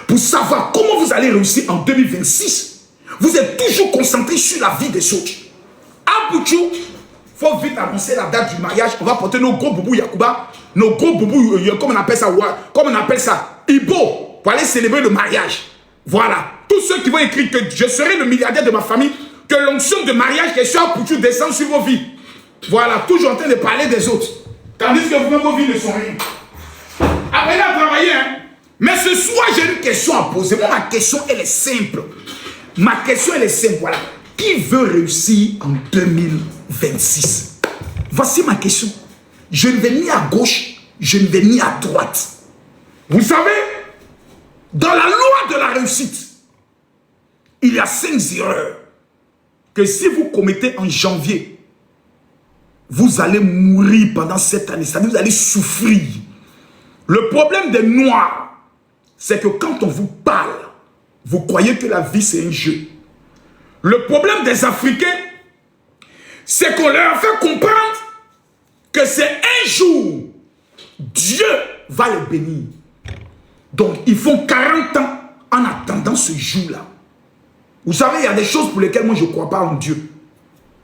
pour savoir comment vous allez réussir en 2026, vous êtes toujours concentré sur la vie des autres. À Bouchou, il faut vite annoncer la date du mariage. On va porter nos gros boubous Yakuba, nos gros boubous, comme on appelle ça, Ibo, pour aller célébrer le mariage. Voilà. Tous ceux qui vont écrire que je serai le milliardaire de ma famille, que l'onction de mariage que soit Bouchou descend sur vos vies. Voilà, toujours en train de parler des autres. Tandis que vous-même, vos vies ne sont rien. Apprenez à travailler, hein. Mais ce soir, j'ai une question à poser. Moi, ma question, elle est simple. Ma question, elle est simple, voilà. Qui veut réussir en 2026? Voici ma question. Je ne vais ni à gauche, je ne vais ni à droite. Vous savez, dans la loi de la réussite, il y a 5 erreurs que si vous commettez en janvier, vous allez mourir pendant cette année. C'est-à-dire vous allez souffrir. Le problème des Noirs, c'est que quand on vous parle, vous croyez que la vie c'est un jeu. Le problème des Africains, c'est qu'on leur fait comprendre que c'est un jour, Dieu va les bénir. Donc ils font 40 ans en attendant ce jour-là. Vous savez, il y a des choses pour lesquelles moi je ne crois pas en Dieu.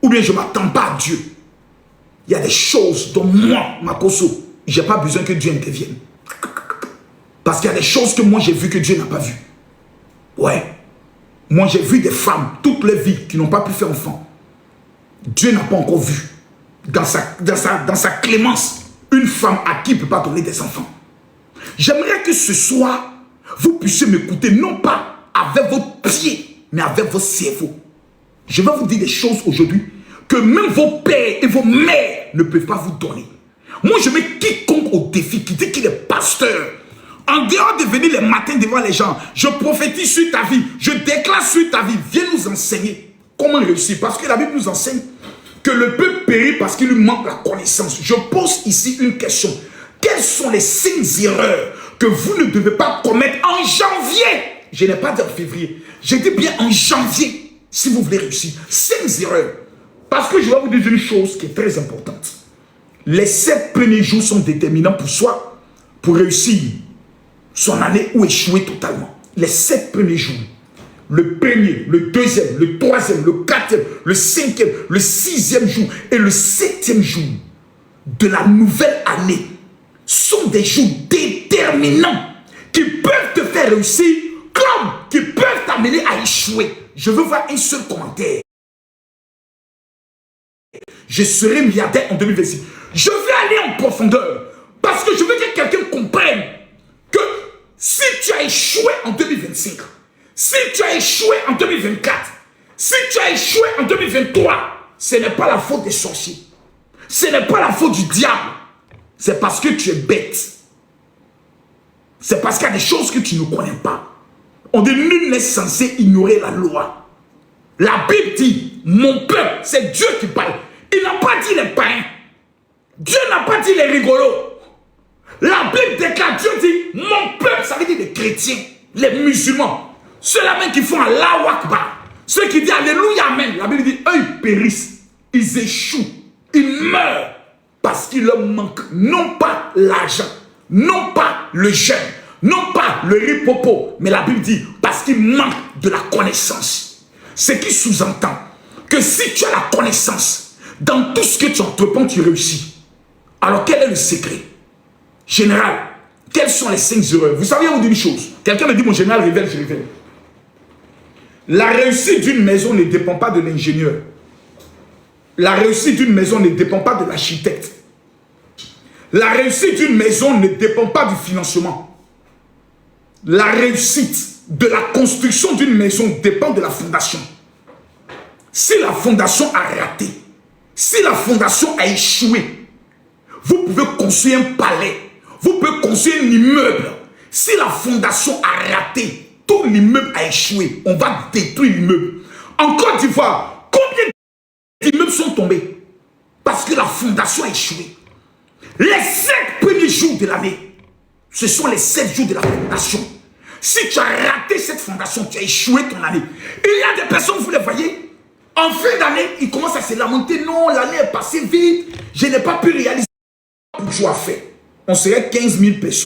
Ou bien je ne m'attends pas à Dieu. Il y a des choses dont moi, Makoso, je n'ai pas besoin que Dieu intervienne. Parce qu'il y a des choses que moi j'ai vues que Dieu n'a pas vues. Ouais. Moi j'ai vu des femmes, toute leur vie, qui n'ont pas pu faire enfant. Dieu n'a pas encore vu, dans sa clémence, une femme à qui il ne peut pas donner des enfants. J'aimerais que ce soir, vous puissiez m'écouter, non pas avec votre pied, mais avec votre cerveau. Je vais vous dire des choses aujourd'hui que même vos pères et vos mères ne peuvent pas vous donner. Moi, je mets quiconque au défi, qui dit qu'il est pasteur, en dehors de venir les matins devant les gens, je prophétise sur ta vie, je déclare sur ta vie, viens nous enseigner comment réussir. Parce que la Bible nous enseigne que le peuple périt parce qu'il lui manque la connaissance. Je pose ici une question. Quelles sont les 5 erreurs que vous ne devez pas commettre en janvier? Je n'ai pas dit en février. Je dis bien en janvier, si vous voulez réussir. 5 erreurs. Parce que je vais vous dire une chose qui est très importante. Les 7 premiers jours sont déterminants pour soi, pour réussir son année ou échouer totalement. Les 7 premiers jours. Le premier, le deuxième, le troisième, le quatrième, le cinquième, le 6e jour et le 7e jour de la nouvelle année sont des jours déterminants qui peuvent te faire réussir comme qui peuvent t'amener à échouer. Je veux voir un seul commentaire. Je serai milliardaire en 2026. Je vais aller en profondeur parce que je veux que quelqu'un comprenne que si tu as échoué en 2025, si tu as échoué en 2024, si tu as échoué en 2023, ce n'est pas la faute des sorciers. Ce n'est pas la faute du diable. C'est parce que tu es bête. C'est parce qu'il y a des choses que tu ne connais pas. On dit nul n'est censé ignorer la loi. La Bible dit, mon peuple, c'est Dieu qui parle. Il n'a pas dit les païens. Dieu n'a pas dit les rigolos. La Bible déclare, Dieu dit, mon peuple, ça veut dire les chrétiens, les musulmans. Ceux-là même qui font Allahu Akbar. Ceux qui disent Alléluia, Amen. La Bible dit, eux, ils périssent. Ils échouent. Ils meurent. Parce qu'il leur manque non pas l'argent, non pas le jeûne, non pas le ripopo, mais la Bible dit parce qu'il manque de la connaissance. Ce qui sous-entend que si tu as la connaissance, dans tout ce que tu entreprends, tu réussis. Alors quel est le secret? Général, quelles sont les 5 erreurs? Vous savez, on vous dit une chose. Quelqu'un me dit, mon général, révèle, je révèle. La réussite d'une maison ne dépend pas de l'ingénieur. La réussite d'une maison ne dépend pas de l'architecte. La réussite d'une maison ne dépend pas du financement. La réussite de la construction d'une maison dépend de la fondation. Si la fondation a raté, si la fondation a échoué, vous pouvez construire un palais, vous pouvez construire un immeuble. Si la fondation a raté, tout l'immeuble a échoué, on va détruire l'immeuble. En Côte d'Ivoire, combien d'immeubles sont tombés? Parce que la fondation a échoué. Les 7 premiers jours de l'année, ce sont les 7 jours de la fondation. Si tu as raté cette fondation, tu as échoué ton année. Et il y a des personnes, vous les voyez, en fin d'année, ils commencent à se lamenter. Non, l'année est passée vite, je n'ai pas pu réaliser ce que je dois faire. On serait 15 000 personnes.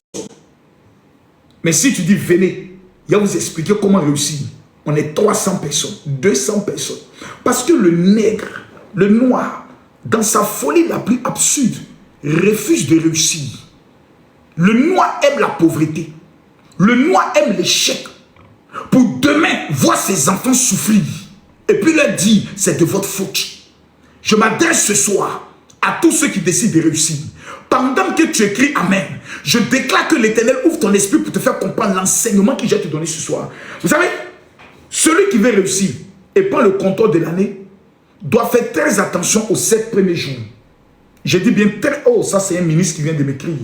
Mais si tu dis, venez, vais vous expliquer comment réussir. On est 300 personnes, 200 personnes. Parce que le nègre, le noir, dans sa folie la plus absurde, refuse de réussir. Le noir aime la pauvreté. Le noir aime l'échec. Pour demain, voir ses enfants souffrir. Et puis leur dire, c'est de votre faute. Je m'adresse ce soir à tous ceux qui décident de réussir. Pendant que tu écris Amen, je déclare que l'Éternel ouvre ton esprit pour te faire comprendre l'enseignement que j'ai te donné ce soir. Vous savez, celui qui veut réussir et prend le contrôle de l'année doit faire très attention aux 7 premiers jours. Je dis bien très... Oh, ça c'est un ministre qui vient de m'écrire.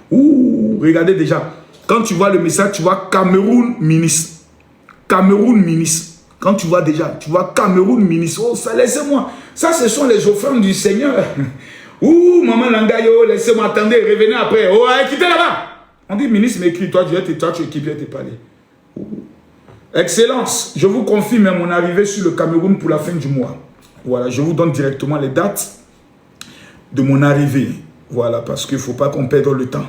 Ouh, regardez déjà. Quand tu vois le message, tu vois Cameroun ministre. Cameroun ministre. Quand tu vois déjà, tu vois Cameroun ministre. Oh, ça, laissez-moi. Ça, ce sont les offrandes du Seigneur. Ouh, maman Langayo, laissez-moi, attendez, revenez après. Oh, quittez là-bas. On dit, ministre, mais écris, toi, tu équipes, je vais te parler. Excellence, je vous confirme mon arrivée sur le Cameroun pour la fin du mois. Voilà, je vous donne directement les dates de mon arrivée. Voilà, parce qu'il ne faut pas qu'on perde le temps.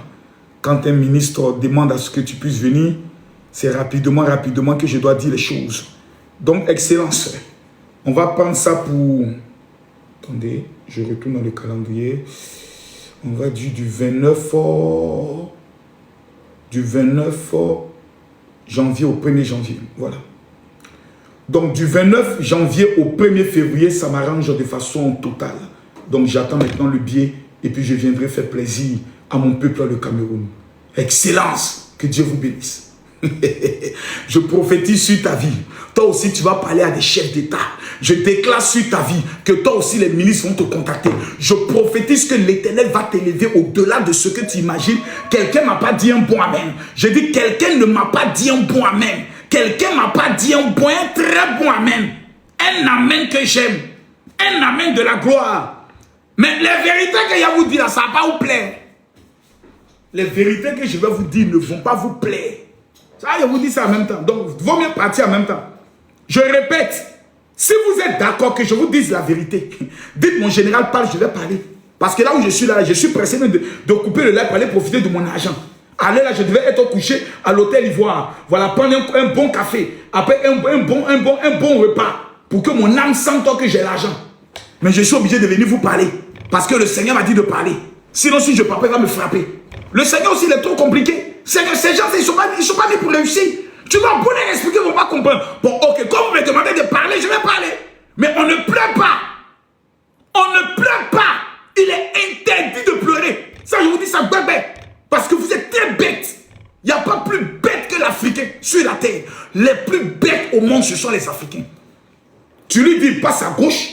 Quand un ministre demande à ce que tu puisses venir, c'est rapidement que je dois dire les choses. Donc, Excellence, on va prendre ça pour... Attendez, je retourne dans le calendrier. On va dire du 29 janvier au 1er janvier. Voilà. Donc, du 29 janvier au 1er février, ça m'arrange de façon totale. Donc, j'attends maintenant le billet et puis je viendrai faire plaisir à mon peuple, le Cameroun. Excellence, que Dieu vous bénisse. Je prophétise sur ta vie. Toi aussi, tu vas parler à des chefs d'État. Je déclare sur ta vie que toi aussi, les ministres vont te contacter. Je prophétise que l'Éternel va t'élever au-delà de ce que tu imagines. Quelqu'un ne m'a pas dit un bon amen. Je dis, quelqu'un ne m'a pas dit un bon amen. Quelqu'un ne m'a pas dit un très bon amen. Un amen que j'aime. Un amen de la gloire. Mais les vérités que je vais vous dire, ça ne va pas vous plaire. Les vérités que je vais vous dire ne vont pas vous plaire. Ça, je vous dis ça en même temps. Donc, il vaut mieux partir en même temps. Je répète, si vous êtes d'accord que je vous dise la vérité, dites mon général parle, je vais parler. Parce que là où je suis là, je suis pressé de couper le lait pour aller profiter de mon argent. Allez là, je devais être couché à l'hôtel Ivoire. Voilà, prendre un bon café. Après un bon repas. Pour que mon âme sente que j'ai l'argent. Mais je suis obligé de venir vous parler. Parce que le Seigneur m'a dit de parler. Sinon, si je ne parle pas, il va me frapper. Le Seigneur aussi, il est trop compliqué. Seigneur, ces gens, ils ne sont pas nés pour réussir. Tu vas beaucoup les expliquer, ils ne vont pas comprendre. Bon, ok, quand vous me demandez de parler, je vais parler. Mais on ne pleure pas. On ne pleure pas. Il est interdit de pleurer. Ça, je vous dis ça, bébé. Parce que vous êtes très bêtes. Il n'y a pas plus bête que l'Africain sur la terre. Les plus bêtes au monde, ce sont les Africains. Tu lui dis, passe à gauche.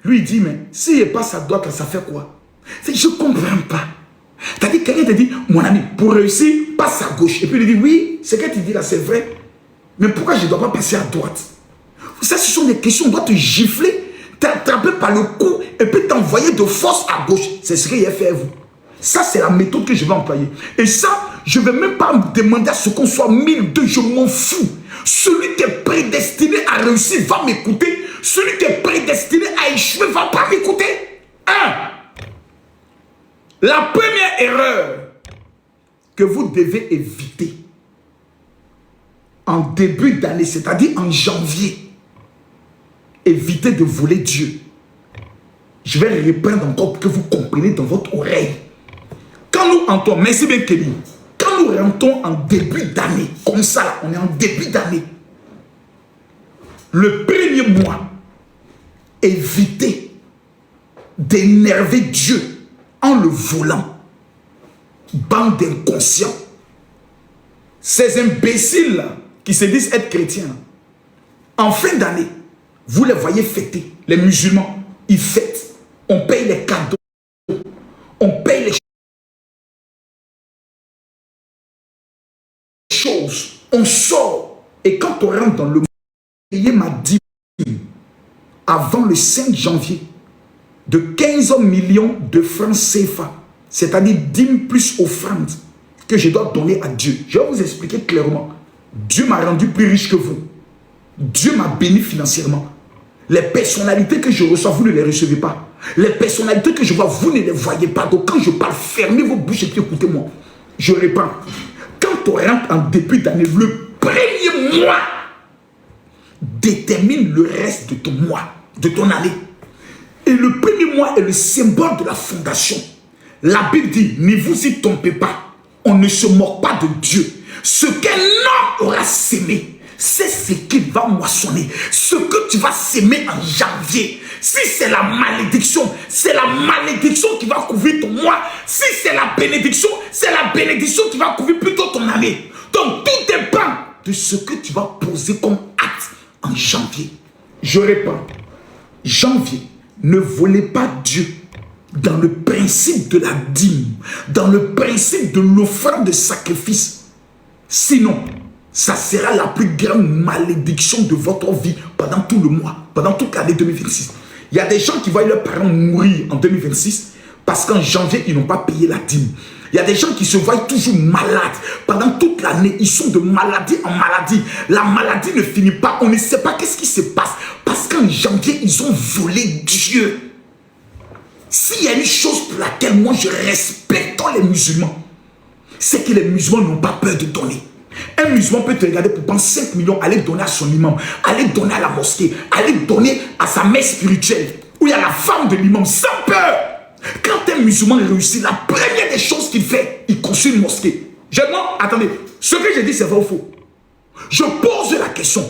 Lui, il dit, mais s'il passe à droite, ça fait quoi? Je ne comprends pas. C'est-à-dire, quelqu'un te dit, mon ami, pour réussir, passe à gauche. Et puis il dit, oui, ce que tu dis là, c'est vrai. Mais pourquoi je ne dois pas passer à droite? Ça, ce sont des questions. On doit te gifler, t'attraper par le cou et puis t'envoyer de force à gauche. C'est ce qu'il a fait à vous. Ça, c'est la méthode que je vais employer. Et ça, je ne vais même pas me demander à ce qu'on soit 1002. Je m'en fous. Celui qui est prédestiné à réussir va m'écouter. Celui qui est prédestiné à échouer ne va pas m'écouter. La première erreur que vous devez éviter en début d'année, c'est-à-dire en janvier, évitez de voler Dieu. Je vais répondre encore pour que vous compreniez dans votre oreille. Quand nous entrons, merci bien Kelly, quand nous rentrons en début d'année, comme ça, là, on est en début d'année, le premier mois, évitez d'énerver Dieu en le volant. Bande d'inconscients. Ces imbéciles qui se disent être chrétiens, en fin d'année, vous les voyez fêter. Les musulmans, ils fêtent. On paye les cadeaux. On paye les choses. On sort. Et quand on rentre dans le monde, payez ma dîme avant le 5 janvier de 15 millions de francs CFA, c'est-à-dire dîme plus offrande que je dois donner à Dieu. Je vais vous expliquer clairement. Dieu m'a rendu plus riche que vous. Dieu m'a béni financièrement. Les personnalités que je reçois, vous ne les recevez pas. Les personnalités que je vois, vous ne les voyez pas. Donc quand je parle, fermez vos bouches et puis écoutez-moi. Je réponds. Quand on rentre en début d'année, le premier mois détermine le reste de ton mois, de ton année. Et le premier mois est le symbole de la fondation. La Bible dit, ne vous y trompez pas. On ne se moque pas de Dieu. Ce qu'un homme aura sémé, c'est ce qu'il va moissonner. Ce que tu vas s'aimer en janvier. Si c'est la malédiction, c'est la malédiction qui va couvrir ton mois. Si c'est la bénédiction qui va couvrir plutôt ton année. Donc tout dépend de ce que tu vas poser comme acte en janvier. Je réponds, janvier, ne volez pas Dieu dans le principe de la dîme, dans le principe de l'offrande de sacrifice. Sinon, ça sera la plus grande malédiction de votre vie pendant tout le mois, pendant toute l'année 2026. Il y a des gens qui voient leurs parents mourir en 2026 parce qu'en janvier, ils n'ont pas payé la dîme. Il y a des gens qui se voient toujours malades. Pendant toute l'année, ils sont de maladie en maladie. La maladie ne finit pas. On ne sait pas qu'est-ce qui se passe. Parce qu'en janvier, ils ont volé Dieu. S'il y a une chose pour laquelle moi je respecte les musulmans, c'est que les musulmans n'ont pas peur de donner. Un musulman peut te regarder pour prendre 5 millions, aller donner à son imam, aller donner à la mosquée, aller donner à sa mère spirituelle, où il y a la femme de l'imam, sans peur. Quand un musulman réussit, la première des choses qu'il fait, il construit une mosquée. Attendez, ce que j'ai dit, c'est vrai ou faux? Je pose la question.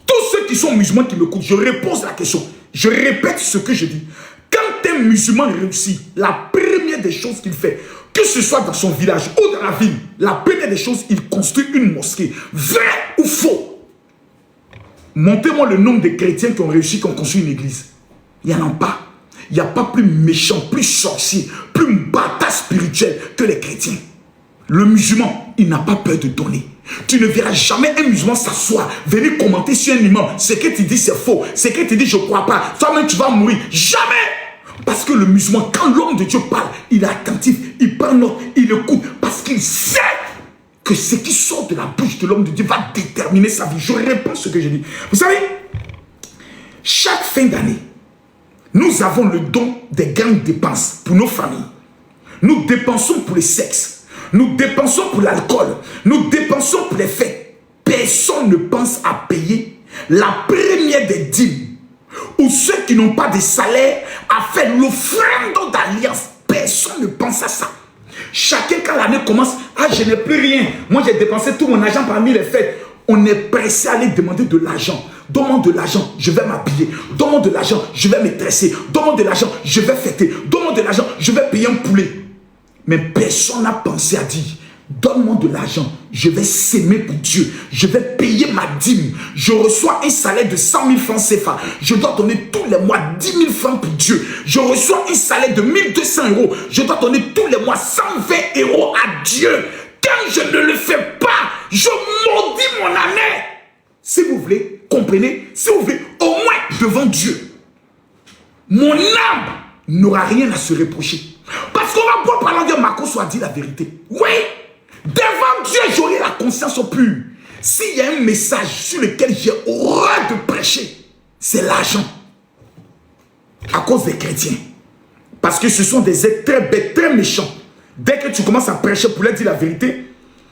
Tous ceux qui sont musulmans qui m'écoutent, je repose la question. Je répète ce que je dis. Quand un musulman réussit, la première des choses qu'il fait, que ce soit dans son village ou dans la ville, la première des choses, il construit une mosquée. Vrai ou faux? Montez-moi le nombre de chrétiens qui ont réussi, qui ont construit une église. Il n'y en a pas. Il n'y a pas plus méchant, plus sorcier, plus bâtard spirituel que les chrétiens. Le musulman, il n'a pas peur de donner. Tu ne verras jamais un musulman s'asseoir, venir commenter sur un imam. Ce que tu dis, c'est faux. Ce que tu dis, je ne crois pas. Toi-même, tu vas mourir. Jamais! Parce que le musulman, quand l'homme de Dieu parle, il est attentif, il prend note, il écoute. Parce qu'il sait que ce qui sort de la bouche de l'homme de Dieu va déterminer sa vie. Je réponds ce que je dis. Vous savez, chaque fin d'année, nous avons le don des grandes dépenses pour nos familles. Nous dépensons pour le sexe. Nous dépensons pour l'alcool. Nous dépensons pour les fêtes. Personne ne pense à payer la première des dîmes. Ou ceux qui n'ont pas de salaire à faire l'offrande d'alliance. Personne ne pense à ça. Chacun, quand l'année commence, ah, je n'ai plus rien. Moi, j'ai dépensé tout mon argent parmi les fêtes. On est pressé à aller demander de l'argent. Donne-moi de l'argent, je vais m'habiller. Donne-moi de l'argent, je vais me dresser. Donne-moi de l'argent, je vais fêter. Donne-moi de l'argent, je vais payer un poulet. Mais personne n'a pensé à dire, donne-moi de l'argent, je vais s'aimer pour Dieu. Je vais payer ma dîme. Je reçois un salaire de 100 000 francs CFA. Je dois donner tous les mois 10 000 francs pour Dieu. Je reçois un salaire de 1200 euros. Je dois donner tous les mois 120 euros à Dieu. Quand je ne le fais pas, je maudis mon année. Si vous voulez, comprenez, si vous voulez, au moins devant Dieu, mon âme n'aura rien à se reprocher. Parce qu'on va pouvoir parler de Marco soit dit la vérité. Oui, devant Dieu, j'aurai la conscience pure. S'il y a un message sur lequel j'ai horreur de prêcher, c'est l'argent. À cause des chrétiens. Parce que ce sont des êtres très bêtes, très méchants. Dès que tu commences à prêcher pour leur dire la vérité,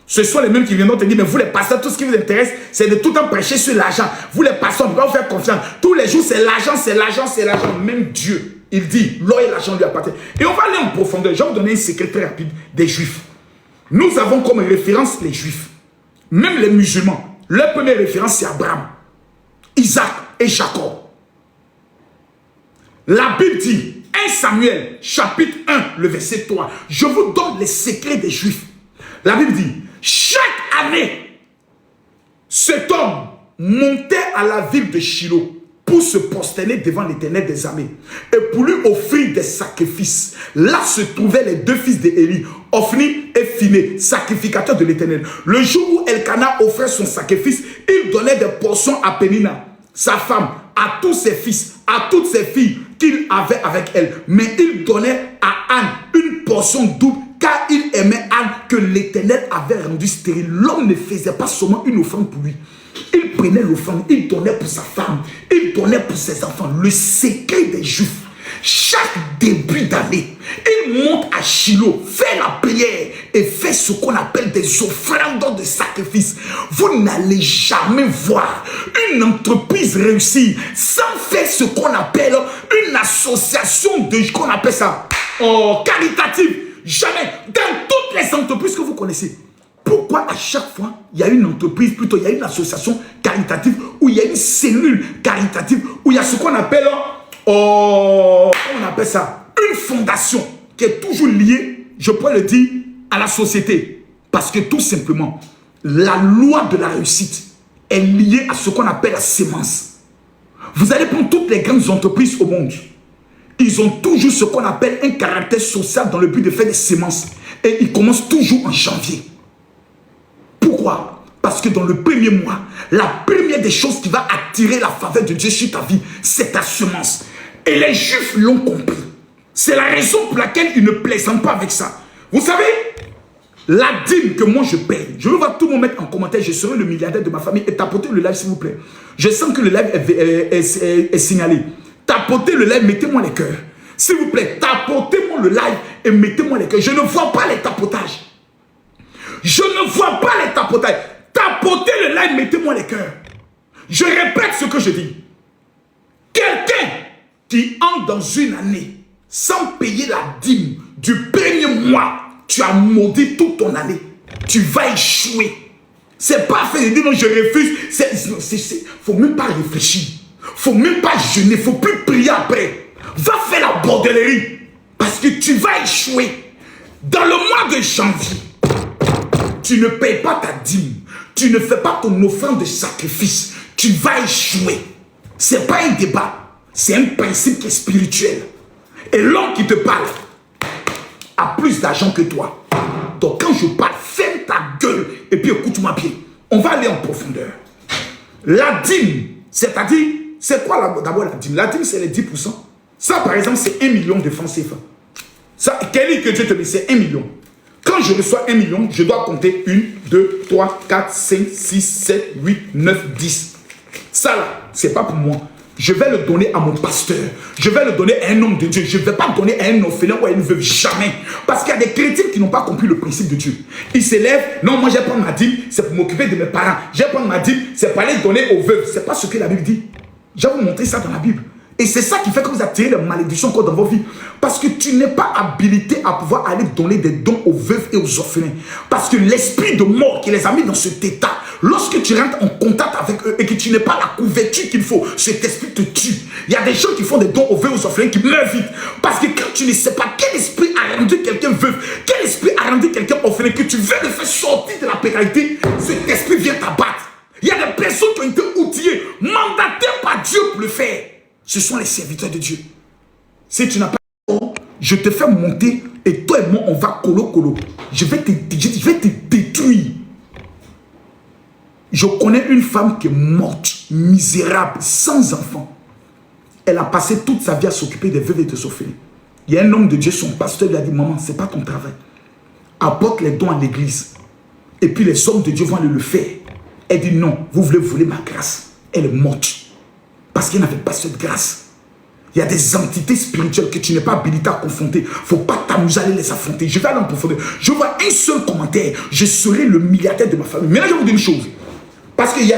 ce sont les mêmes qui viendront te dire, mais vous les pasteurs, tout ce qui vous intéresse, c'est de tout le temps prêcher sur l'argent. Vous les pasteurs, on ne peut pas vous faire confiance. Tous les jours, c'est l'argent, c'est l'argent, c'est l'argent. Même Dieu, il dit, l'or et l'argent lui appartiennent. Et on va aller en profondeur. Je vais vous donner un secret très rapide des Juifs. Nous avons comme référence les Juifs. Même les musulmans, leur première référence, c'est Abraham, Isaac et Jacob. La Bible dit, 1 Samuel, chapitre 1, le verset 3. Je vous donne les secrets des Juifs. La Bible dit, chaque année, cet homme montait à la ville de Shiloh pour se prosterner devant l'Éternel des armées et pour lui offrir des sacrifices. Là se trouvaient les deux fils d'Élie, Ophni et Phiné, sacrificateurs de l'Éternel. Le jour où Elkana offrait son sacrifice, il donnait des portions à Pénina, sa femme, à tous ses fils, à toutes ses filles qu'il avait avec elle. Mais il donnait à Anne une portion double car il aimait Anne que l'Éternel avait rendue stérile. L'homme ne faisait pas seulement une offrande pour lui. Il prenait l'offrande, il donnait pour sa femme, il donnait pour ses enfants. Le secret des Juifs, chaque début d'année, il monte à Shiloh, fait la prière et fait ce qu'on appelle des offrandes de sacrifice, vous n'allez jamais voir une entreprise réussir sans faire ce qu'on appelle une association de, qu'on appelle ça, caritative. Jamais. Dans toutes les entreprises que vous connaissez. Pourquoi à chaque fois, il y a une entreprise, plutôt il y a une association caritative, où il y a une cellule caritative, où il y a ce qu'on appelle, comment on appelle ça, une fondation qui est toujours liée, je peux le dire, à la société. Parce que tout simplement, la loi de la réussite est liée à ce qu'on appelle la sémence. Vous allez prendre toutes les grandes entreprises au monde. Ils ont toujours ce qu'on appelle un caractère social dans le but de faire des sémences. Et ils commencent toujours en janvier. Pourquoi? Parce que dans le premier mois, la première des choses qui va attirer la faveur de Dieu sur ta vie, c'est ta semence. Et les Juifs l'ont compris. C'est la raison pour laquelle ils ne plaisantent pas avec ça. Vous savez, la dîme que moi je paye, je veux voir tout le monde mettre en commentaire, je serai le milliardaire de ma famille, et tapotez le live s'il vous plaît. Je sens que le live est signalé. Tapotez le live, mettez-moi les cœurs. S'il vous plaît, tapotez-moi le live et mettez-moi les cœurs. Je ne vois pas les tapotages. Je ne vois pas les tapotages. Tapotez le live, mettez-moi les cœurs. Je répète ce que je dis. Quelqu'un qui entre dans une année sans payer la dîme du premier mois, tu as maudit toute ton année. Tu vas échouer. C'est pas fait de dire non, je refuse. Il ne faut même pas réfléchir. Il ne faut même pas jeûner. Il ne faut plus prier après. Va faire la bordellerie. Parce que tu vas échouer. Dans le mois de janvier, tu ne payes pas ta dîme. Tu ne fais pas ton offrande de sacrifice. Tu vas échouer. Ce n'est pas un débat. C'est un principe qui est spirituel. Et l'homme qui te parle a plus d'argent que toi. Donc quand je parle, ferme ta gueule et puis écoute-moi bien. On va aller en profondeur. La dîme, c'est-à-dire, c'est quoi d'abord la dîme? La dîme, c'est les 10%. Ça, par exemple, c'est 1 million de francs CFA. Ça, quel que Dieu te met, c'est 1 million. Quand je reçois 1 million, je dois compter 1, 2, 3, 4, 5, 6, 7, 8, 9, 10. Ça là, c'est pas pour moi. Je vais le donner à mon pasteur. Je vais le donner à un homme de Dieu. Je ne vais pas le donner à un orphelin ou à une veuve. Jamais. Parce qu'il y a des chrétiens qui n'ont pas compris le principe de Dieu. Ils s'élèvent. Non, moi je vais prendre ma dîme. C'est pour m'occuper de mes parents. Je vais prendre ma dîme. C'est pour aller donner aux veuves. Ce n'est pas ce que la Bible dit. Je vais vous montrer ça dans la Bible. Et c'est ça qui fait que vous attirez les malédictions encore dans vos vies. Parce que tu n'es pas habilité à pouvoir aller donner des dons aux veuves et aux orphelins. Parce que l'esprit de mort qui les a mis dans cet état, lorsque tu rentres en contact avec eux et que tu n'es pas la couverture qu'il faut, cet esprit te tue. Il y a des gens qui font des dons aux veuves et aux orphelins qui meurent vite. Parce que quand tu ne sais pas quel esprit a rendu quelqu'un veuve, quel esprit a rendu quelqu'un orphelin, que tu veux le faire sortir de la précarité, cet esprit vient t'abattre. Il y a des personnes qui ont été outillées, mandatées par Dieu pour le faire. Ce sont les serviteurs de Dieu. Si tu n'as pas, je te fais monter et toi et moi, on va colo. Je vais te détruire. Je connais une femme qui est morte, misérable, sans enfant. Elle a passé toute sa vie à s'occuper des veuves et des orphelins. Il y a un homme de Dieu, son pasteur lui a dit, maman, ce n'est pas ton travail. Apporte les dons à l'église. Et puis les hommes de Dieu vont aller le faire. Elle dit, non, vous voulez voler ma grâce. Elle est morte. Parce qu'elle n'avait pas cette grâce. Il y a des entités spirituelles que tu n'es pas habilité à confronter. Il ne faut pas t'amuser à les affronter. Je vais aller en profondeur. Je vois un seul commentaire. Je serai le milliardaire de ma famille. Mais là, je vais vous dire une chose. Parce que s'il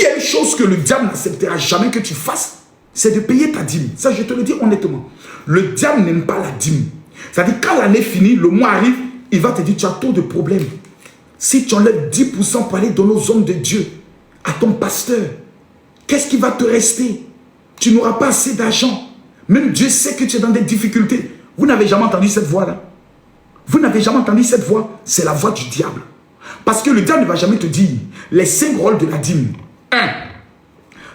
y a une chose que le diable n'acceptera jamais que tu fasses, c'est de payer ta dîme. Ça, je te le dis honnêtement. Le diable n'aime pas la dîme. C'est-à-dire, quand l'année finit, le mois arrive, il va te dire, tu as trop de problèmes. Si tu enlèves 10% pour aller donner aux hommes de Dieu, à ton pasteur, qu'est-ce qui va te rester? Tu n'auras pas assez d'argent. Même Dieu sait que tu es dans des difficultés. Vous n'avez jamais entendu cette voix-là? Vous n'avez jamais entendu cette voix? C'est la voix du diable. Parce que le diable ne va jamais te dire les 5 rôles de la dîme. 1.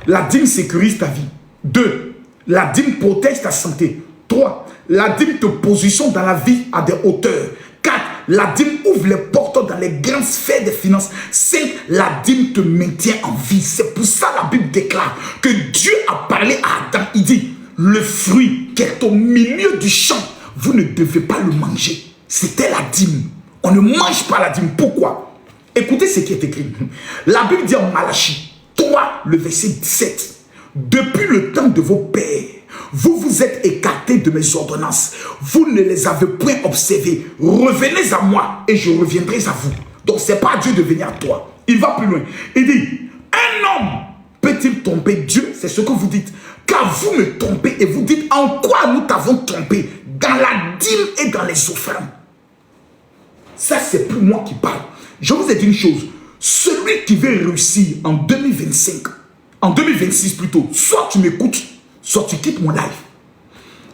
La dîme sécurise ta vie. 2. La dîme protège ta santé. 3. La dîme te positionne dans la vie à des hauteurs. 4. La dîme ouvre les portes dans les grandes sphères des finances. 5. La dîme te maintient en vie. C'est pour ça la Bible déclare que Dieu a parlé à Adam. Il dit, le fruit qui est au milieu du champ, vous ne devez pas le manger. C'était la dîme. On ne mange pas la dîme. Pourquoi? Écoutez ce qui est écrit. La Bible dit en Malachie 3, le verset 17. Depuis le temps de vos pères, Vous vous êtes écartés de mes ordonnances. Vous ne les avez point observées. Revenez à moi et je reviendrai à vous. Donc, ce n'est pas à Dieu de venir à toi. Il va plus loin. Il dit, un homme peut-il tromper Dieu? C'est ce que vous dites. Car vous me trompez et vous dites, en quoi nous t'avons trompé? Dans la dîme et dans les offrandes. Ça, c'est plus moi qui parle. Je vous ai dit une chose. Celui qui veut réussir en 2025, en 2026 plutôt, soit tu m'écoutes, soit tu quittes mon live.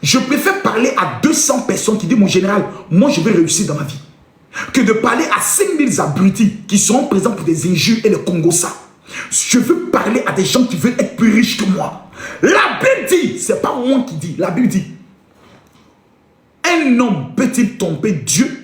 Je préfère parler à 200 personnes qui disent, mon général, moi je vais réussir dans ma vie, que de parler à 5000 abrutis qui seront présents pour des injures et le Congo ça. Je veux parler à des gens qui veulent être plus riches que moi. La Bible dit, c'est pas moi qui dis, la Bible dit, un homme peut-il tromper Dieu?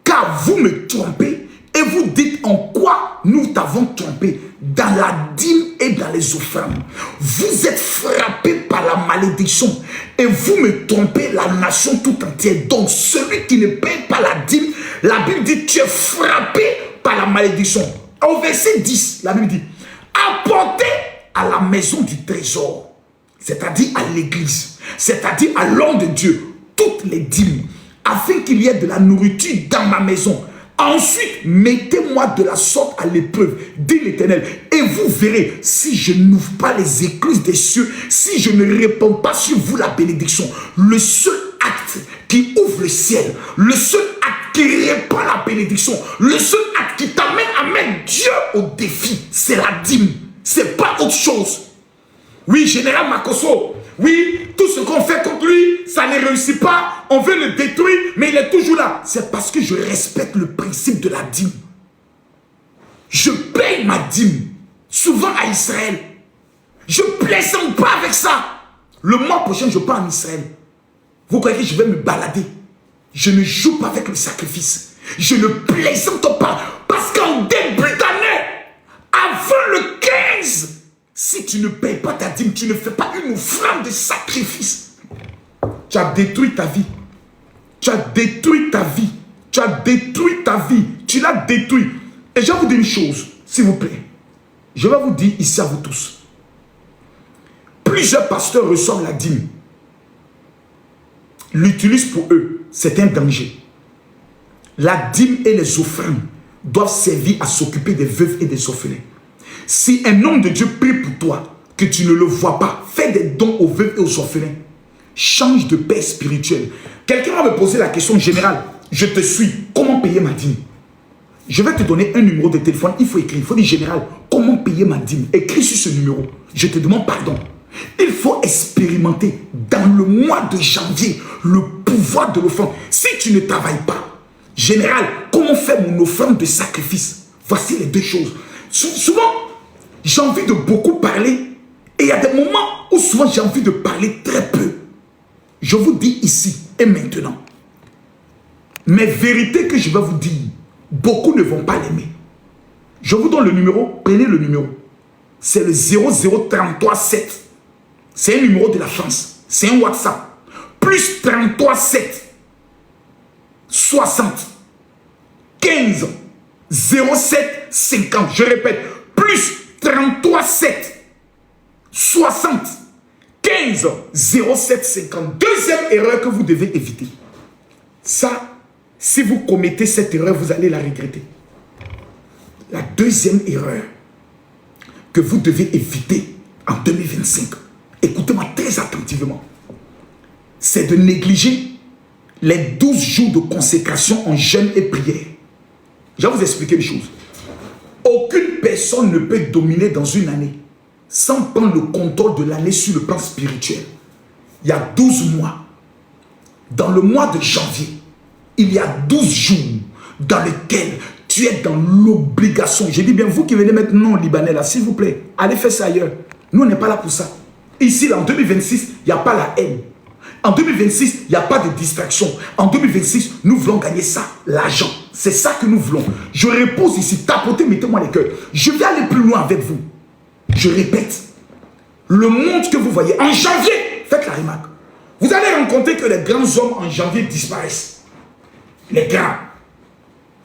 Car vous me trompez et vous dites en quoi nous t'avons trompé? Dans la dîme et dans les offrandes. Vous êtes frappés par la malédiction et vous me trompez la nation tout entière. Donc celui qui ne paye pas la dîme, la Bible dit tu es frappé par la malédiction. Au verset 10, la Bible dit apportez à la maison du trésor, c'est-à-dire à l'église, c'est-à-dire à l'homme de Dieu, toutes les dîmes, afin qu'il y ait de la nourriture dans ma maison. Ensuite, mettez-moi de la sorte à l'épreuve, dit l'Éternel, et vous verrez si je n'ouvre pas les écluses des cieux, si je ne répands pas sur vous la bénédiction. Le seul acte qui ouvre le ciel, le seul acte qui répand la bénédiction, le seul acte qui t'amène à mettre Dieu au défi, c'est la dîme. C'est pas autre chose. Oui, général Makosso, oui, tout ce qu'on fait contre lui, ça ne réussit pas, on veut le détruire, mais il est toujours là. C'est parce que je respecte le principe de la dîme. Je paye ma dîme, souvent à Israël. Je ne plaisante pas avec ça. Le mois prochain, je pars en Israël. Vous croyez que je vais me balader? Je ne joue pas avec le sacrifice. Je ne plaisante pas. Parce qu'en début d'année, avant le 15, si tu ne payes pas ta dîme, tu ne fais pas une offrande de sacrifice. Tu as détruit ta vie. Tu as détruit ta vie. Tu as détruit ta vie. Tu l'as détruit. Et je vais vous dire une chose, s'il vous plaît. Je vais vous dire ici à vous tous. Plusieurs pasteurs reçoivent la dîme. L'utilisent pour eux. C'est un danger. La dîme et les offrandes doivent servir à s'occuper des veuves et des orphelins. Si un homme de Dieu prie pour toi, que tu ne le vois pas, fais des dons aux veuves et aux orphelins. Change de paix spirituelle. Quelqu'un va me poser la question générale. Je te suis. Comment payer ma dîme? Je vais te donner un numéro de téléphone. Il faut écrire. Il faut dire général. Comment payer ma dîme? Écris sur ce numéro. Je te demande pardon. Il faut expérimenter dans le mois de janvier le pouvoir de l'offrande. Si tu ne travailles pas, général, comment faire mon offrande de sacrifice? Voici les deux choses. Souvent, j'ai envie de beaucoup parler et il y a des moments où souvent j'ai envie de parler très peu. Je vous dis ici et maintenant, mes vérités que je vais vous dire, beaucoup ne vont pas l'aimer. Je vous donne le numéro, prenez le numéro. C'est le 00337. C'est un numéro de la France. C'est un WhatsApp. Plus 337 60 15 07 50. Je répète, plus 337 60 15 07 50. Deuxième erreur que vous devez éviter. Ça, si vous commettez cette erreur, vous allez la regretter. La deuxième erreur que vous devez éviter en 2025, écoutez-moi très attentivement, c'est de négliger les 12 jours de consécration en jeûne et prière. Je vais vous expliquer une chose. Aucune personne ne peut dominer dans une année sans prendre le contrôle de l'année sur le plan spirituel. Il y a 12 mois. Dans le mois de janvier, il y a 12 jours dans lesquels tu es dans l'obligation. Je dis bien, vous qui venez maintenant au Libanais, là, s'il vous plaît, allez faire ça ailleurs. Nous, on n'est pas là pour ça. Ici, là, en 2026, il n'y a pas la haine. En 2026, il n'y a pas de distraction. En 2026, nous voulons gagner ça, l'argent. C'est ça que nous voulons. Je repose ici, tapotez, mettez-moi les cœurs. Je vais aller plus loin avec vous. Je répète, le monde que vous voyez, en janvier, faites la remarque. Vous allez rencontrer que les grands hommes en janvier disparaissent. Les grands,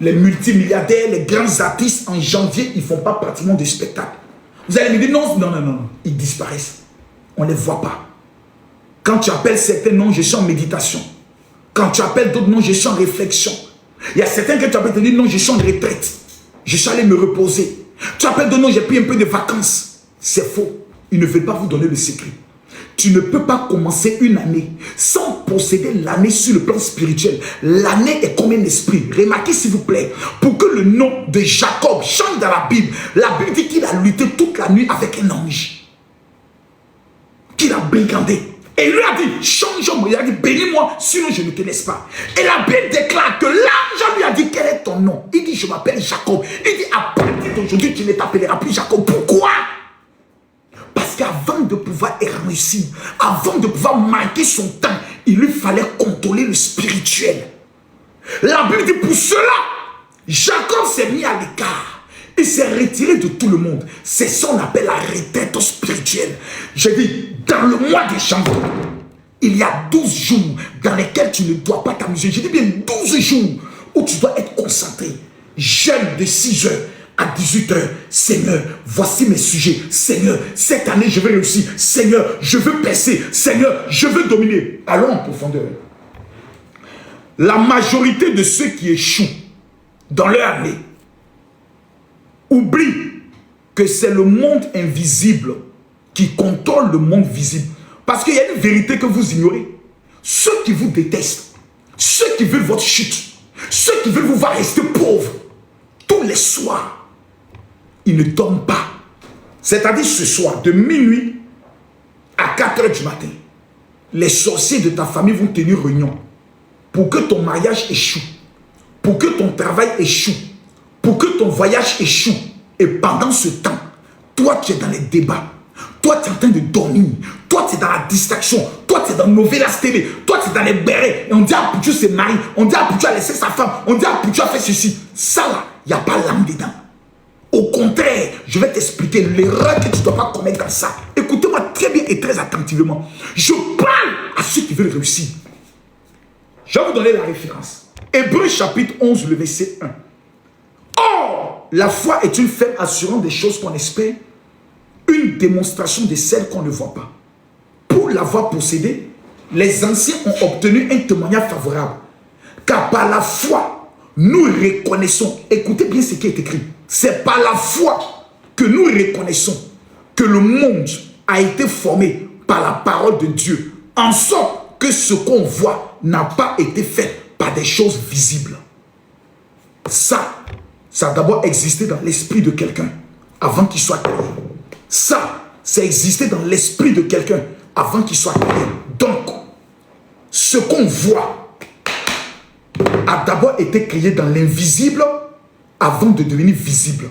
les multimilliardaires, les grands artistes, en janvier, ils ne font pas pratiquement de spectacle. Vous allez me dire, non, ils disparaissent. On ne les voit pas. Quand tu appelles certains noms, je suis en méditation. Quand tu appelles d'autres noms, je suis en réflexion. Il y a certains que tu appelles, te disent non, je suis en retraite. Je suis allé me reposer. Tu appelles d'autres noms, j'ai pris un peu de vacances. C'est faux. Ils ne veulent pas vous donner le secret. Tu ne peux pas commencer une année sans posséder l'année sur le plan spirituel. L'année est comme un esprit. Remarquez s'il vous plaît, pour que le nom de Jacob change dans la Bible dit qu'il a lutté toute la nuit avec un ange. Qu'il a brigandé. Et il lui a dit, change-moi. Il a dit, bénis-moi, sinon je ne te laisse pas. Et la Bible déclare que l'ange lui a dit, quel est ton nom? Il dit, je m'appelle Jacob. Il dit, à partir d'aujourd'hui, tu ne t'appelleras plus Jacob. Pourquoi? Parce qu'avant de pouvoir réussir, avant de pouvoir marquer son temps, il lui fallait contrôler le spirituel. La Bible dit, pour cela, Jacob s'est mis à l'écart. Il s'est retiré de tout le monde. C'est ça qu'on appelle la retraite spirituelle. J'ai dit, dans le mois de janvier, il y a 12 jours dans lesquels tu ne dois pas t'amuser. Je dis bien 12 jours où tu dois être concentré. Jeûne de 6 heures à 18 heures. Seigneur, voici mes sujets. Seigneur, cette année, je vais réussir. Seigneur, je veux percer. Seigneur, je veux dominer. Allons en profondeur. La majorité de ceux qui échouent dans leur année oublient que c'est le monde invisible qui contrôle le monde visible. Parce qu'il y a une vérité que vous ignorez. Ceux qui vous détestent, ceux qui veulent votre chute, ceux qui veulent vous voir rester pauvre, tous les soirs, ils ne dorment pas. C'est-à-dire ce soir, de minuit à 4 heures du matin, les sorciers de ta famille vont tenir réunion pour que ton mariage échoue, pour que ton travail échoue, pour que ton voyage échoue. Et pendant ce temps, toi tu es dans les débats, toi tu es en train de dormir, toi tu es dans la distraction, toi tu es dans Novelas télé, toi tu es dans les bérets, et on dit ah Pouchou s'est marié, on dit ah Pouchou a laissé sa femme, on dit ah Pouchou a fait ceci. Ça là, il n'y a pas l'âme dedans. Au contraire, je vais t'expliquer l'erreur que tu ne dois pas commettre dans ça. Écoutez-moi très bien et très attentivement. Je parle à ceux qui veulent réussir. Je vais vous donner la référence. Hébreux chapitre 11, le verset 1. Or, la foi est une ferme assurance des choses qu'on espère, une démonstration de celles qu'on ne voit pas. Pour l'avoir possédée, les anciens ont obtenu un témoignage favorable. Car par la foi, nous reconnaissons, écoutez bien ce qui est écrit, c'est par la foi que nous reconnaissons que le monde a été formé par la parole de Dieu, en sorte que ce qu'on voit n'a pas été fait par des choses visibles. Ça a d'abord existé dans l'esprit de quelqu'un avant qu'il soit créé. Ça existé dans l'esprit de quelqu'un avant qu'il soit créé. Donc, ce qu'on voit a d'abord été créé dans l'invisible avant de devenir visible.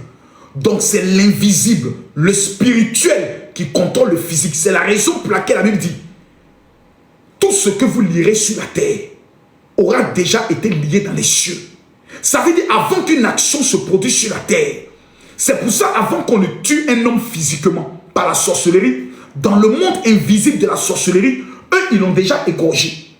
Donc, c'est l'invisible, le spirituel qui contrôle le physique. C'est la raison pour laquelle la Bible dit tout ce que vous lirez sur la terre aura déjà été lié dans les cieux. Ça veut dire avant qu'une action se produise sur la terre. C'est pour ça, avant qu'on ne tue un homme physiquement par la sorcellerie, dans le monde invisible de la sorcellerie, eux, ils l'ont déjà égorgé.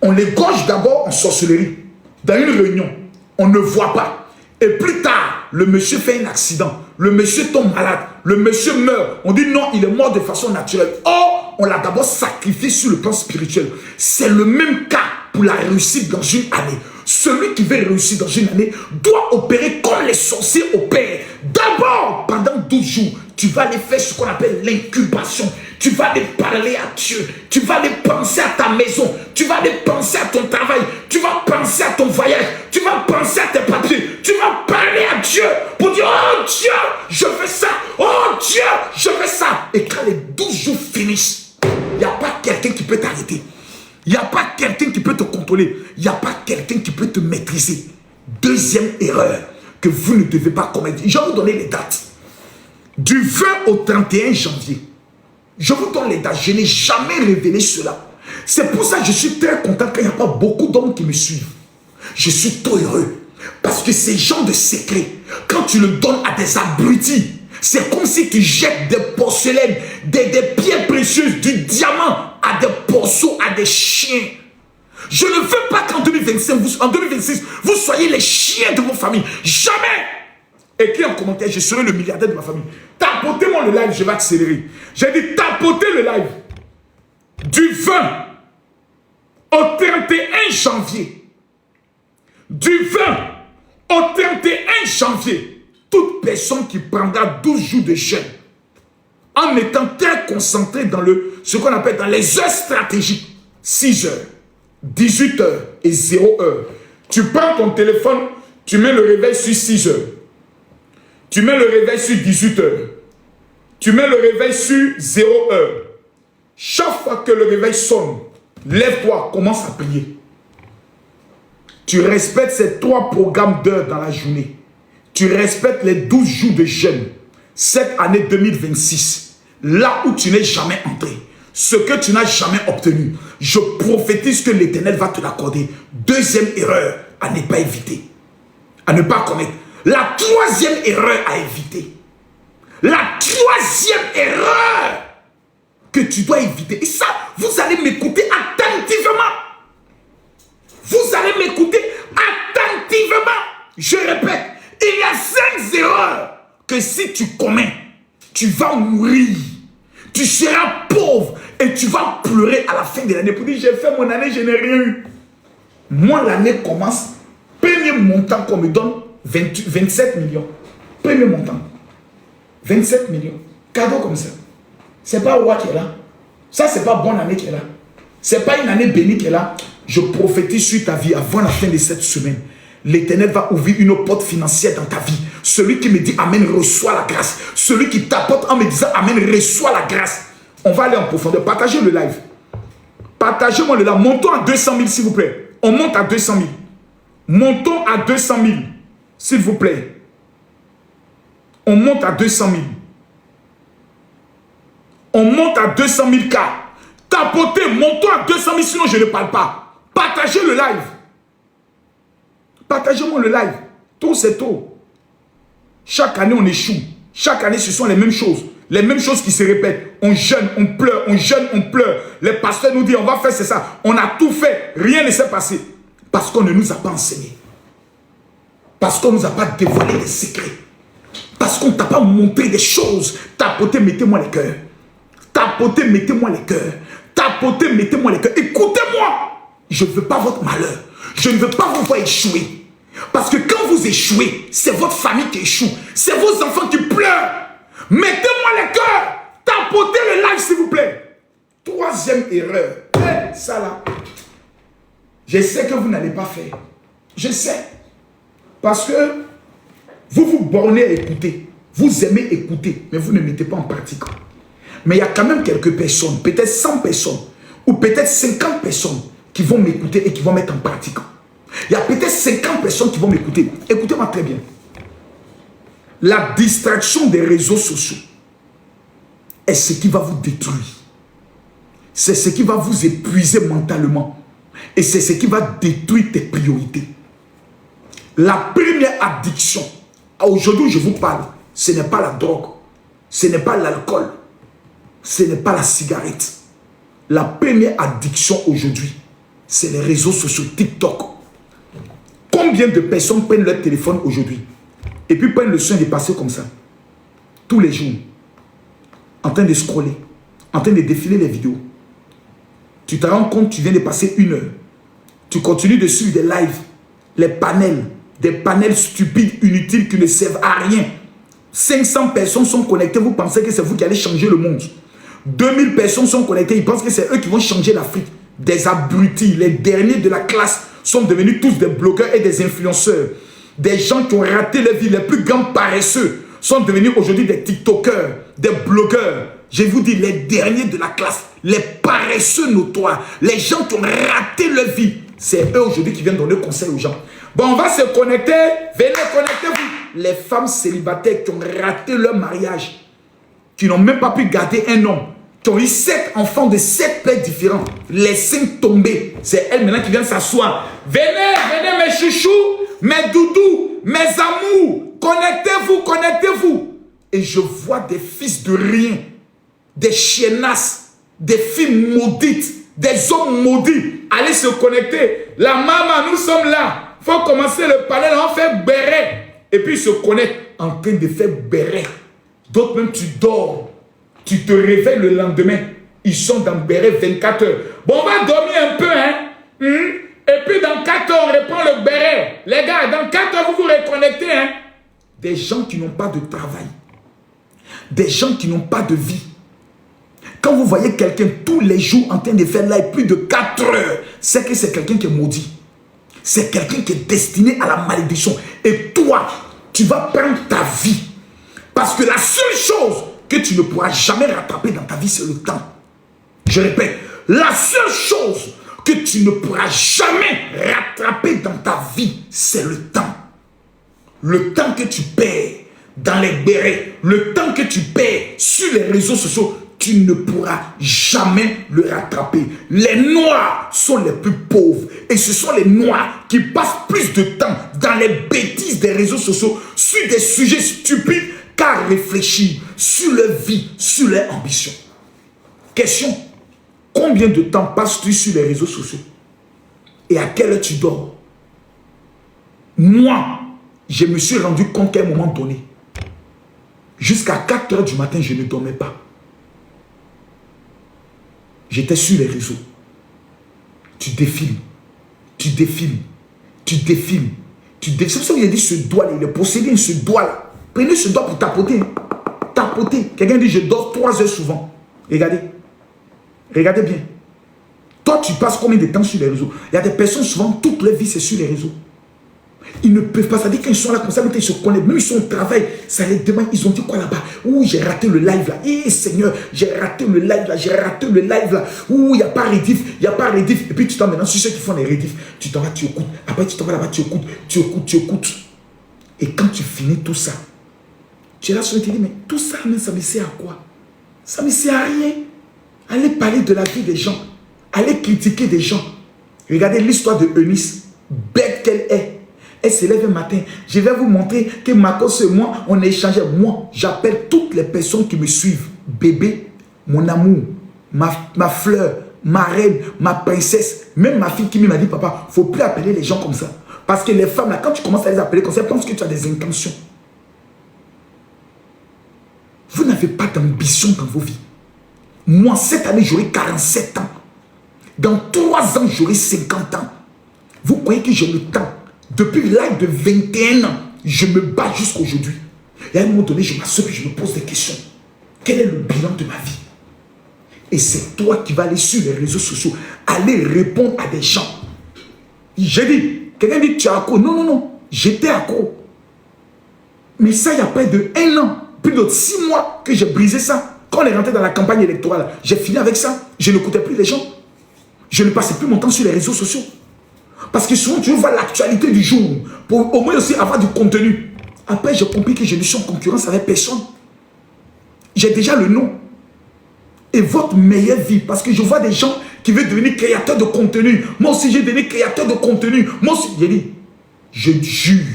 On l'égorge d'abord en sorcellerie, dans une réunion. On ne voit pas. Et plus tard, le monsieur fait un accident. Le monsieur tombe malade. Le monsieur meurt. On dit non, il est mort de façon naturelle. Or, on l'a d'abord sacrifié sur le plan spirituel. C'est le même cas pour la réussite dans une année. Celui qui veut réussir dans une année doit opérer comme les sorciers opèrent. D'abord, pendant 12 jours, tu vas aller faire ce qu'on appelle l'incubation. Tu vas aller parler à Dieu. Tu vas aller penser à ta maison. Tu vas aller penser à ton travail. Tu vas penser à ton voyage. Tu vas penser à tes papiers. Tu vas parler à Dieu pour dire, oh Dieu, je fais ça. Oh Dieu, je fais ça. Et quand les 12 jours finissent, il n'y a pas quelqu'un qui peut t'arrêter. Il n'y a pas quelqu'un qui peut te contrôler. Il n'y a pas quelqu'un qui peut te maîtriser. Deuxième erreur que vous ne devez pas commettre. Je vais vous donner les dates. Du 20 au 31 janvier. Je vous donne les dates. Je n'ai jamais révélé cela. C'est pour ça que je suis très content qu'il n'y a pas beaucoup d'hommes qui me suivent. Je suis trop heureux. Parce que ces gens de secret, quand tu le donnes à des abrutis, c'est comme si tu jettes des porcelaines, des pierres précieuses, du diamant à des porceaux, à des chiens. Je ne veux pas qu'en 2025, en 2026, vous soyez les chiens de vos familles. Jamais. Écris en commentaire, je serai le milliardaire de ma famille. Tapotez-moi le live, je vais accélérer. J'ai dit tapotez le live. du 20 au 31 janvier, du 20 au 31 janvier, toute personne qui prendra 12 jours de jeûne, en étant très concentré dans ce qu'on appelle dans les heures stratégiques, 6 heures, 18 heures et 0 heure. Tu prends ton téléphone, tu mets le réveil sur 6 heures. Tu mets le réveil sur 18 heures. Tu mets le réveil sur 0 heure. Chaque fois que le réveil sonne, lève-toi, commence à prier. Tu respectes ces 3 programmes d'heures dans la journée. Tu respectes les 12 jours de jeûne. Cette année 2026, là où tu n'es jamais entré, ce que tu n'as jamais obtenu, je prophétise que l'Éternel va te l'accorder. Deuxième erreur à ne pas éviter, à ne pas commettre. La troisième erreur à éviter. La troisième erreur que tu dois éviter. Et ça, vous allez m'écouter attentivement. Vous allez m'écouter attentivement. Je répète, il y a 5 erreurs que si tu commets, tu vas mourir. Tu seras pauvre et tu vas pleurer à la fin de l'année pour dire j'ai fait mon année, je n'ai rien eu. Moi, l'année commence, premier montant qu'on me donne, 27 millions. Premier montant. 27 millions. Cadeau comme ça. C'est pas roi qui est là. Ça, c'est pas bonne année qui est là. C'est pas une année bénie qui est là. Je prophétise sur ta vie avant la fin de cette semaine. L'Éternel va ouvrir une porte financière dans ta vie. Celui qui me dit Amen reçoit la grâce. Celui qui t'apporte en me disant Amen reçoit la grâce. On va aller en profondeur. Partagez le live. Partagez-moi le live. Montons à 200 000 s'il vous plaît. On monte à 200 000. Montons à 200 000 s'il vous plaît. On monte à 200 000. On monte à 200 000 cas. Tapotez, montons à 200 000 sinon je ne parle pas. Partagez le live. Partagez-moi le live. Tôt c'est tôt. Chaque année on échoue. Chaque année ce sont les mêmes choses. Les mêmes choses qui se répètent. On jeûne, on pleure, on jeûne, on pleure. Les pasteurs nous disent on va faire c'est ça. On a tout fait. Rien ne s'est passé. Parce qu'on ne nous a pas enseigné. Parce qu'on ne nous a pas dévoilé les secrets. Parce qu'on ne t'a pas montré des choses. Tapotez, mettez-moi les cœurs. Tapotez, mettez-moi les cœurs. Tapotez, mettez-moi les cœurs. Écoutez-moi. Je ne veux pas votre malheur. Je ne veux pas vous voir échouer. Parce que quand vous échouez, c'est votre famille qui échoue. C'est vos enfants qui pleurent. Mettez-moi les cœurs. Tapotez le live, s'il vous plaît. Troisième erreur. Ça là. Je sais que vous n'allez pas faire. Je sais. Parce que vous vous bornez à écouter. Vous aimez écouter, mais vous ne mettez pas en pratique. Mais il y a quand même quelques personnes, peut-être 100 personnes, ou peut-être 50 personnes qui vont m'écouter et qui vont mettre en pratique. Il y a peut-être 50 personnes qui vont m'écouter. Écoutez-moi très bien. La distraction des réseaux sociaux est ce qui va vous détruire. C'est ce qui va vous épuiser mentalement. Et c'est ce qui va détruire tes priorités. La première addiction, aujourd'hui je vous parle, ce n'est pas la drogue, ce n'est pas l'alcool, ce n'est pas la cigarette. La première addiction aujourd'hui, c'est les réseaux sociaux, TikTok. Combien de personnes prennent leur téléphone aujourd'hui et puis prennent le soin de passer comme ça, tous les jours, en train de scroller, en train de défiler les vidéos. Tu te rends compte, tu viens de passer 1 heure. Tu continues de suivre des lives, les panels, des panels stupides, inutiles, qui ne servent à rien. 500 personnes sont connectées, vous pensez que c'est vous qui allez changer le monde. 2000 personnes sont connectées, ils pensent que c'est eux qui vont changer l'Afrique. Des abrutis, les derniers de la classe sont devenus tous des blogueurs et des influenceurs. Des gens qui ont raté leur vie, les plus grands paresseux, sont devenus aujourd'hui des TikTokers, des blogueurs. Je vous dis, les derniers de la classe, les paresseux notoires, les gens qui ont raté leur vie, c'est eux aujourd'hui qui viennent donner conseil aux gens. Bon, on va se connecter. Venez, connectez-vous. Les femmes célibataires qui ont raté leur mariage, qui n'ont même pas pu garder un homme, qui ont eu 7 enfants de 7 pères différents, laissez tomber. C'est elles maintenant qui viennent s'asseoir. Venez, venez mes chouchous, mes doudous, mes amours. Connectez-vous, connectez-vous. Et je vois des fils de rien, des chiennasses, des filles maudites, des hommes maudits. Allez se connecter. La maman, nous sommes là. Il faut commencer le panel, on fait béret. Et puis ils se connectent en train de faire béret. D'autres même, tu dors. Tu te réveilles le lendemain. Ils sont dans béret 24 heures. Bon, on va dormir un peu, hein. Et puis dans 4 heures, on reprend le béret. Les gars, dans 4 heures, vous vous reconnectez, hein. Des gens qui n'ont pas de travail. Des gens qui n'ont pas de vie. Quand vous voyez quelqu'un tous les jours en train de faire live plus de 4 heures, c'est que c'est quelqu'un qui est maudit. C'est quelqu'un qui est destiné à la malédiction. Et toi, tu vas prendre ta vie. Parce que la seule chose que tu ne pourras jamais rattraper dans ta vie, c'est le temps. Je répète, la seule chose que tu ne pourras jamais rattraper dans ta vie, c'est le temps. Le temps que tu perds dans les bérets, le temps que tu perds sur les réseaux sociaux, tu ne pourras jamais le rattraper. Les noirs sont les plus pauvres. Et ce sont les noirs qui passent plus de temps dans les bêtises des réseaux sociaux, sur des sujets stupides, qu'à réfléchir sur leur vie, sur leur ambition. Question, combien de temps passes-tu sur les réseaux sociaux? Et à quelle heure tu dors? Moi, je me suis rendu compte qu'à un moment donné, jusqu'à 4 heures du matin, je ne dormais pas. J'étais sur les réseaux. Tu défiles. Tu défiles. Tu défiles. Tu défiles. C'est pour ça qu'il a dit ce doigt-là. Il est possédé ce doigt-là. Prenez ce doigt pour tapoter. Tapoter. Quelqu'un dit je dors 3 heures souvent. Regardez. Regardez bien. Toi, tu passes combien de temps sur les réseaux? Il y a des personnes souvent, toute leur vie, c'est sur les réseaux. Ils ne peuvent pas, ça dit qu'ils sont là comme ça, ils se connaissent, même ils sont au travail, ça les demande, ils ont dit quoi là-bas? Ouh, j'ai raté le live là, Seigneur, j'ai raté le live là, j'ai raté le live là, ouh, il n'y a pas rediff, il n'y a pas rediff, et puis tu t'en maintenant sur ceux qui font les rediffs, tu t'en vas, tu écoutes, après tu t'en vas là-bas, tu écoutes, tu écoutes, tu écoutes, et quand tu finis tout ça, tu es là sur le télé, mais tout ça, mais ça me sert à quoi? Ça me sert à rien. Allez parler de la vie des gens, allez critiquer des gens. Regardez l'histoire de Eunice, bête qu'elle est. Elle se lève un matin. Je vais vous montrer que Marcos et moi, on a échangé. Moi, j'appelle toutes les personnes qui me suivent. Bébé, mon amour, ma fleur, ma reine, ma princesse. Même ma fille qui m'a dit, papa, il ne faut plus appeler les gens comme ça. Parce que les femmes, là, quand tu commences à les appeler comme ça, elles pensent que tu as des intentions. Vous n'avez pas d'ambition dans vos vies. Moi, cette année, j'aurai 47 ans. Dans 3 ans, j'aurai 50 ans. Vous croyez que j'ai le temps? Depuis l'âge de 21 ans, je me bats jusqu'à aujourd'hui. Et à un moment donné, je m'assois et je me pose des questions. Quel est le bilan de ma vie? Et c'est toi qui vas aller sur les réseaux sociaux, aller répondre à des gens. J'ai dit, quelqu'un dit, tu es accro. Non, non, non, j'étais accro. Mais ça, il y a près de 1 an, plus de 6 mois que j'ai brisé ça. Quand on est rentré dans la campagne électorale, j'ai fini avec ça. Je n'écoutais plus les gens. Je ne passais plus mon temps sur les réseaux sociaux. Parce que souvent, tu veux voir l'actualité du jour pour au moins aussi avoir du contenu. Après, j'ai compris que je ne suis en concurrence avec personne. J'ai déjà le nom. Et votre meilleure vie, parce que je vois des gens qui veulent devenir créateurs de contenu. Moi aussi, j'ai devenu créateur de contenu. Moi aussi, j'ai dit, je jure,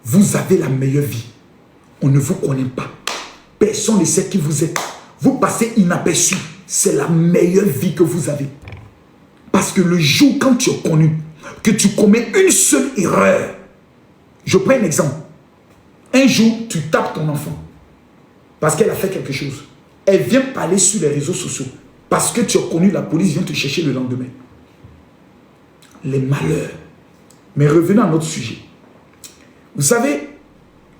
vous avez la meilleure vie. On ne vous connaît pas. Personne ne sait qui vous êtes. Vous passez inaperçu. C'est la meilleure vie que vous avez. Parce que le jour quand tu es connu, que tu commets une seule erreur. Je prends un exemple. Un jour, tu tapes ton enfant parce qu'elle a fait quelque chose. Elle vient parler sur les réseaux sociaux parce que tu as connu, la police vient te chercher le lendemain. Les malheurs. Mais revenons à notre sujet. Vous savez,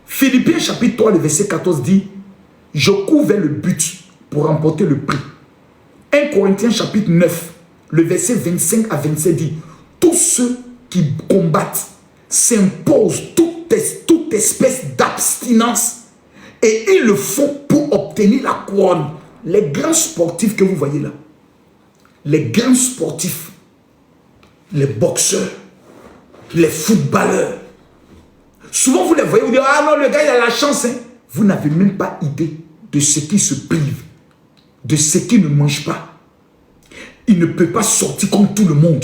Philippiens chapitre 3, le verset 14 dit « Je cours vers le but pour remporter le prix ». 1 Corinthiens chapitre 9, le verset 25 à 27 dit « Tous ceux qui combattent s'imposent toute espèce d'abstinence et ils le font pour obtenir la couronne. » Les grands sportifs que vous voyez là, les grands sportifs, les boxeurs, les footballeurs, souvent vous les voyez, vous dites « Ah non, le gars il a la chance. » Vous n'avez même pas idée de ce qui se prive, de ce qui ne mange pas. Il ne peut pas sortir comme tout le monde.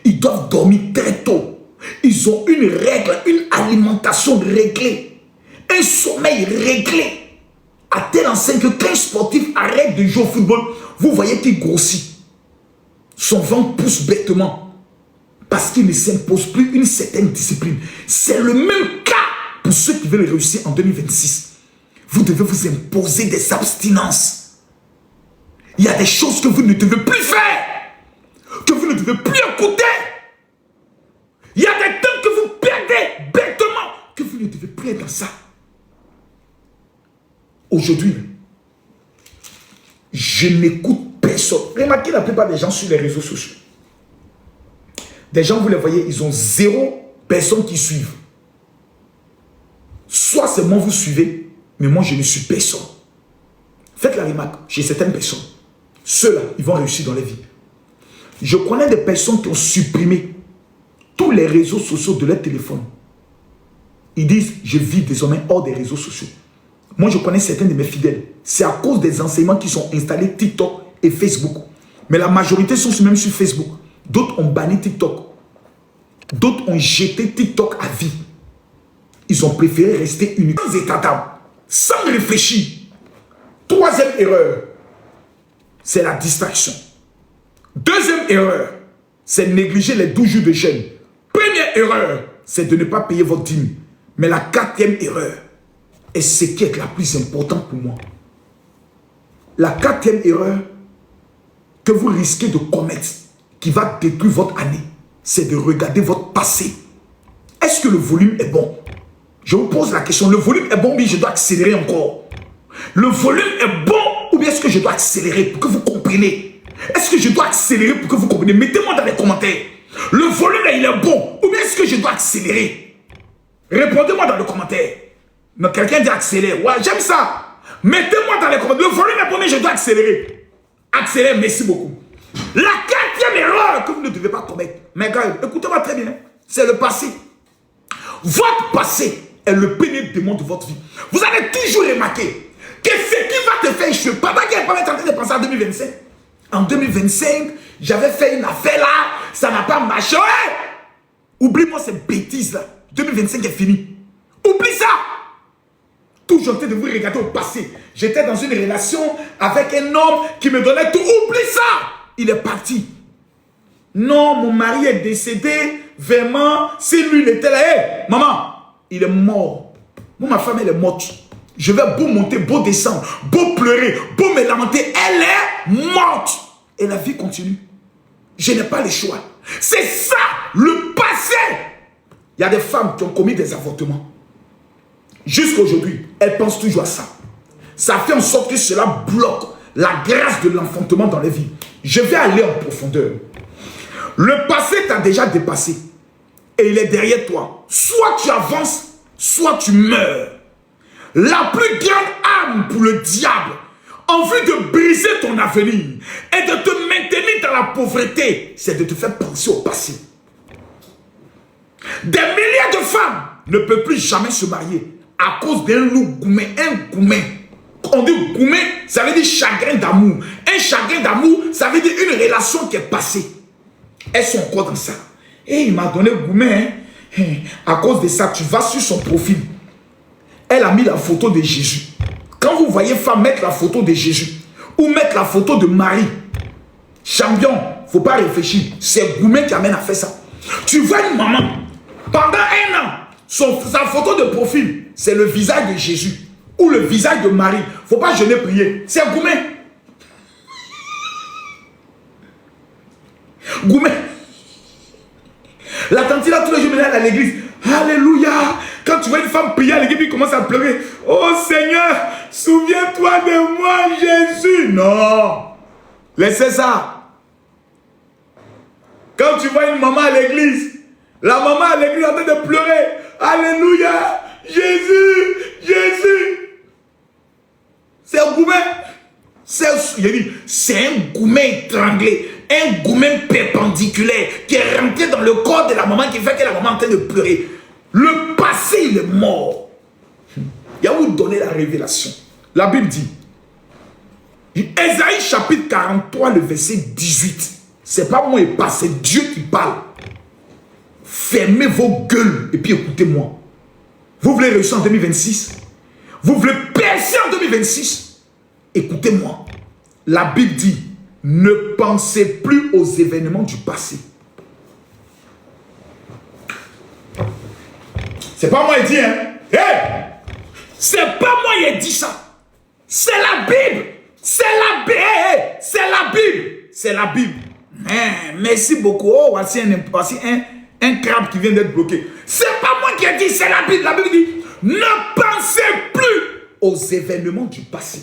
Ils doivent dormir très tôt. Ils ont une règle, une alimentation réglée, un sommeil réglé. À tel enseigne que quand un sportif arrête de jouer au football, vous voyez qu'il grossit. Son ventre pousse bêtement parce qu'il ne s'impose plus une certaine discipline. C'est le même cas pour ceux qui veulent réussir en 2026. Vous devez vous imposer des abstinences. Il y a des choses que vous ne devez plus faire, que vous ne devez plus écouter. Il y a des temps que vous perdez bêtement, que vous ne devez plus être dans ça. Aujourd'hui, je n'écoute personne. Remarquez la plupart des gens sur les réseaux sociaux. Des gens, vous les voyez, ils ont 0 personne qui suivent. Soit c'est moi vous suivez, mais moi je ne suis personne. Faites la remarque chez certaines personnes. Ceux-là, ils vont réussir dans la vie. Je connais des personnes qui ont supprimé tous les réseaux sociaux de leur téléphone. Ils disent, je vis désormais hors des réseaux sociaux. Moi, je connais certains de mes fidèles. C'est à cause des enseignements qui sont installés TikTok et Facebook. Mais la majorité sont même sur Facebook. D'autres ont banni TikTok. D'autres ont jeté TikTok à vie. Ils ont préféré rester uniques, sans état d'âme, sans réfléchir. Troisième erreur, c'est la distraction. Deuxième erreur, c'est négliger les 12 jours de jeûne. Première erreur, c'est de ne pas payer votre dîme. Mais la quatrième erreur, et ce qui est la plus importante pour moi, la quatrième erreur que vous risquez de commettre, qui va détruire votre année, c'est de regarder votre passé. Est-ce que le volume est bon? Je vous pose la question, le volume est bon, mais je dois accélérer encore. Le volume est bon, ou bien est-ce que je dois accélérer pour que vous compreniez? Est-ce que je dois accélérer pour que vous compreniez? Mettez-moi dans les commentaires. Le volume, il est bon, ou bien est-ce que je dois accélérer? Répondez-moi dans les commentaires. Non, quelqu'un dit accélérer. Ouais, j'aime ça. Mettez-moi dans les commentaires. Le volume est bon, mais je dois accélérer. Accélérer, merci beaucoup. La quatrième erreur que vous ne devez pas commettre, mes gars, écoutez-moi très bien, c'est le passé. Votre passé est le pénible démon de votre vie. Vous allez toujours remarquer que ce qui va te faire échouer, pendant qu'il n'est pas en train de penser à 2025. En 2025, j'avais fait une affaire là, ça n'a pas marché. Ouais! Oublie-moi ces bêtises-là. 2025 est fini. Oublie ça. Toujours en train de vous regarder au passé. J'étais dans une relation avec un homme qui me donnait tout. Oublie ça. Il est parti. Non, mon mari est décédé. Vraiment, si lui il était là, hey, maman, il est mort. Moi, ma femme, elle est morte. Je vais beau monter, beau descendre, beau pleurer, beau me lamenter. Elle est morte. Et la vie continue. Je n'ai pas le choix. C'est ça, le passé. Il y a des femmes qui ont commis des avortements. Jusqu'à aujourd'hui, elles pensent toujours à ça. Ça fait en sorte que cela bloque la grâce de l'enfantement dans les vies. Je vais aller en profondeur. Le passé t'a déjà dépassé. Et il est derrière toi. Soit tu avances, soit tu meurs. La plus grande arme pour le diable, en vue de briser ton avenir et de te maintenir dans la pauvreté, c'est de te faire penser au passé. Des milliers de femmes ne peuvent plus jamais se marier à cause d'un loup goumé, un goumé. On dit goumé, ça veut dire chagrin d'amour. Un chagrin d'amour, ça veut dire une relation qui est passée. Elles sont encore dans ça. Et il m'a donné goumé. Hein. À cause de ça, tu vas sur son profil. Elle a mis la photo de Jésus. Quand vous voyez femme mettre la photo de Jésus ou mettre la photo de Marie, champion, il ne faut pas réfléchir. C'est Goumé qui amène à faire ça. Tu vois une maman, pendant un an, sa photo de profil, c'est le visage de Jésus ou le visage de Marie. Il ne faut pas jeûner prier. C'est Goumé. Goumé. La tante là, tous les jours, elle est à l'église. Alléluia. Quand tu vois une femme prier à l'église, puis commence à pleurer. Oh Seigneur, souviens-toi de moi, Jésus. Non. Laissez ça. Quand tu vois une maman à l'église, la maman à l'église en train de pleurer. Alléluia. Jésus, Jésus. C'est un gourmet. C'est un gourmet étranglé. Un gourmet perpendiculaire qui est rentré dans le corps de la maman qui fait que la maman est en train de pleurer. Le passé, il est mort. Il a vous donné la révélation. La Bible dit, Ésaïe chapitre 43, le verset 18. C'est pas moi et pas, c'est Dieu qui parle. Fermez vos gueules et puis écoutez-moi. Vous voulez réussir en 2026? Vous voulez percer en 2026? Écoutez-moi. La Bible dit, ne pensez plus aux événements du passé. C'est pas moi qui dit, hein. Hey! C'est pas moi qui dit ça. C'est la Bible. C'est la Bible. c'est la Bible. Merci beaucoup. Oh, voici un crabe qui vient d'être bloqué. C'est pas moi qui ai dit, c'est la Bible. La Bible dit, ne pensez plus aux événements du passé.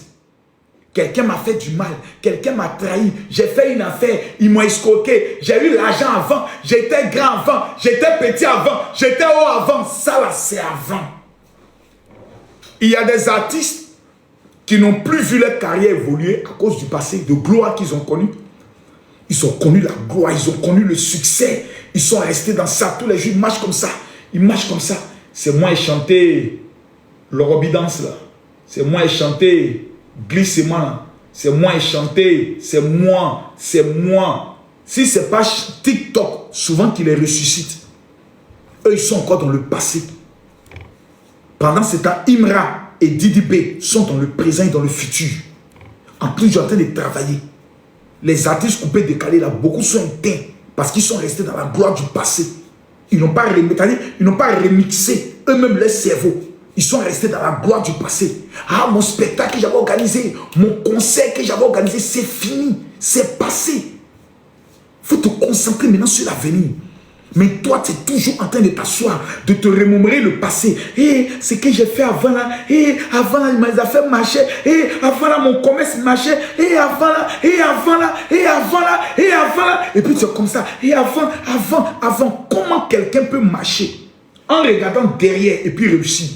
Quelqu'un m'a fait du mal, quelqu'un m'a trahi, j'ai fait une affaire, ils m'ont escroqué, j'ai eu l'argent avant, j'étais grand avant, j'étais petit avant, j'étais haut avant. Ça là, c'est avant. Il y a des artistes qui n'ont plus vu leur carrière évoluer à cause du passé, de gloire qu'ils ont connu. Ils ont connu la gloire, ils ont connu le succès. Ils sont restés dans ça. Tous les jours, ils marchent comme ça. Ils marchent comme ça. C'est moi et chanter le robidance là. C'est moi et chanter glissement. C'est moi et chanter. C'est moi. C'est moi. Si ce n'est pas TikTok, souvent qui les ressuscite. Eux, ils sont encore dans le passé. Pendant ce temps, Imra et Didi B sont dans le présent et dans le futur. En plus, je suis en train de travailler. Les artistes coupés, décalés, là, beaucoup sont éteints parce qu'ils sont restés dans la gloire du passé. Ils n'ont pas remixé eux-mêmes leur cerveau. Ils sont restés dans la gloire du passé. Ah, mon spectacle que j'avais organisé, mon concert que j'avais organisé, c'est fini, c'est passé. Il faut te concentrer maintenant sur l'avenir. Mais toi, tu es toujours en train de t'asseoir, de te remémorer le passé. Et ce que j'ai fait avant là, et avant là, mes affaires marchaient, et avant là, mon commerce marchait, et avant là, et avant là, et avant là, et avant là. Et puis tu es comme ça, et avant. Comment quelqu'un peut marcher en regardant derrière et puis réussir?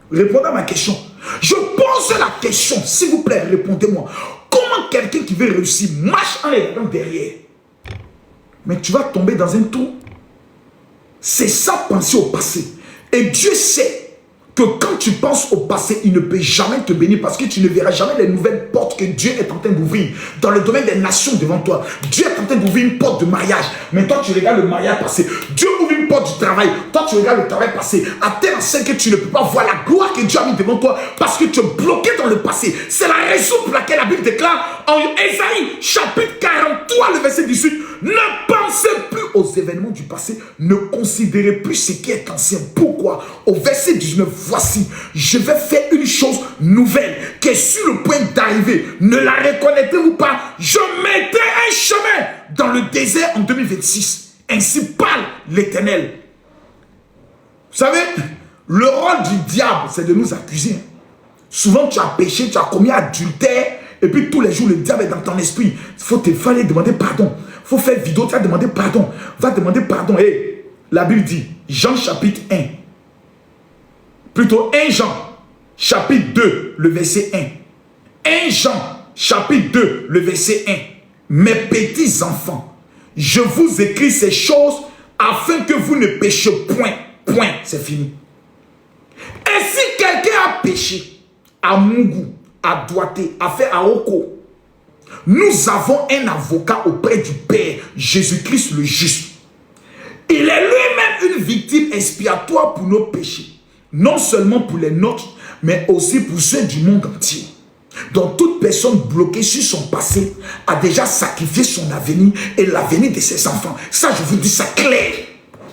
Répondez à ma question. Je pose la question, s'il vous plaît, répondez-moi. Comment quelqu'un qui veut réussir marche en regardant derrière? Mais tu vas tomber dans un trou. C'est ça, penser au passé. Et Dieu sait que quand tu penses au passé, il ne peut jamais te bénir parce que tu ne verras jamais les nouvelles portes que Dieu est en train d'ouvrir dans le domaine des nations devant toi. Dieu est en train d'ouvrir une porte de mariage. Mais toi, tu regardes le mariage passé. Dieu ouvre une porte du travail. Toi, tu regardes le travail passé. À tel enseigne que tu ne peux pas voir la gloire que Dieu a mis devant toi parce que tu es bloqué dans le passé. C'est la raison pour laquelle la Bible déclare en Ésaïe, chapitre 43, le verset 18, ne pensez plus aux événements du passé, ne considérez plus ce qui est ancien. Pourquoi? Au verset 19, voici, je vais faire une chose nouvelle qui est sur le point d'arriver. Ne la reconnaîtrez-vous pas? Je mettrai un chemin dans le désert en 2026. Ainsi parle l'Éternel. Vous savez, le rôle du diable, c'est de nous accuser. Souvent, tu as péché, tu as commis adultère, et puis tous les jours, le diable est dans ton esprit. Il faut aller demander pardon. Il faut faire vidéo, tu vas demander pardon. Va demander pardon. Et la Bible dit, Jean chapitre 1. Plutôt 1 Jean chapitre 2, le verset 1. 1 Jean chapitre 2, le verset 1. Mes petits enfants, je vous écris ces choses afin que vous ne péchiez point. Point, c'est fini. Et si quelqu'un a péché, à Mougou, à Douaté, à fait à Oko, nous avons un avocat auprès du Père, Jésus-Christ le juste. Il est lui-même une victime expiatoire pour nos péchés. Non seulement pour les nôtres, mais aussi pour ceux du monde entier. Donc toute personne bloquée sur son passé a déjà sacrifié son avenir et l'avenir de ses enfants. Ça, je vous dis ça clair.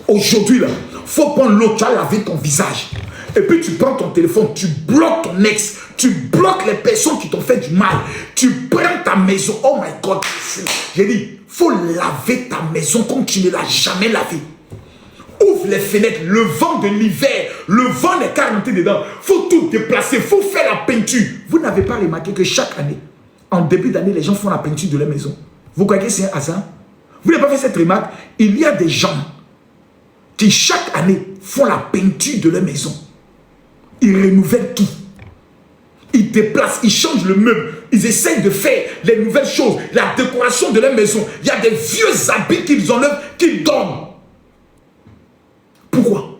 Aujourd'hui, là, il faut prendre l'eau, tu as lavé ton visage. Et puis tu prends ton téléphone, tu bloques ton ex, tu bloques les personnes qui t'ont fait du mal. Tu prends ta maison. Oh my God. J'ai dit, il faut laver ta maison comme tu ne l'as jamais lavée. Ouvre les fenêtres, le vent de l'hiver, le vent n'est qu'à rentrer dedans. Il faut tout déplacer, il faut faire la peinture. Vous n'avez pas remarqué que chaque année, en début d'année, les gens font la peinture de leur maison. Vous croyez que c'est un hasard? Vous n'avez pas fait cette remarque? Il y a des gens qui chaque année font la peinture de leur maison. Ils renouvellent tout. Ils déplacent, ils changent le meuble. Ils essayent de faire les nouvelles choses, la décoration de leur maison. Il y a des vieux habits qu'ils enlèvent, qu'ils donnent. Pourquoi?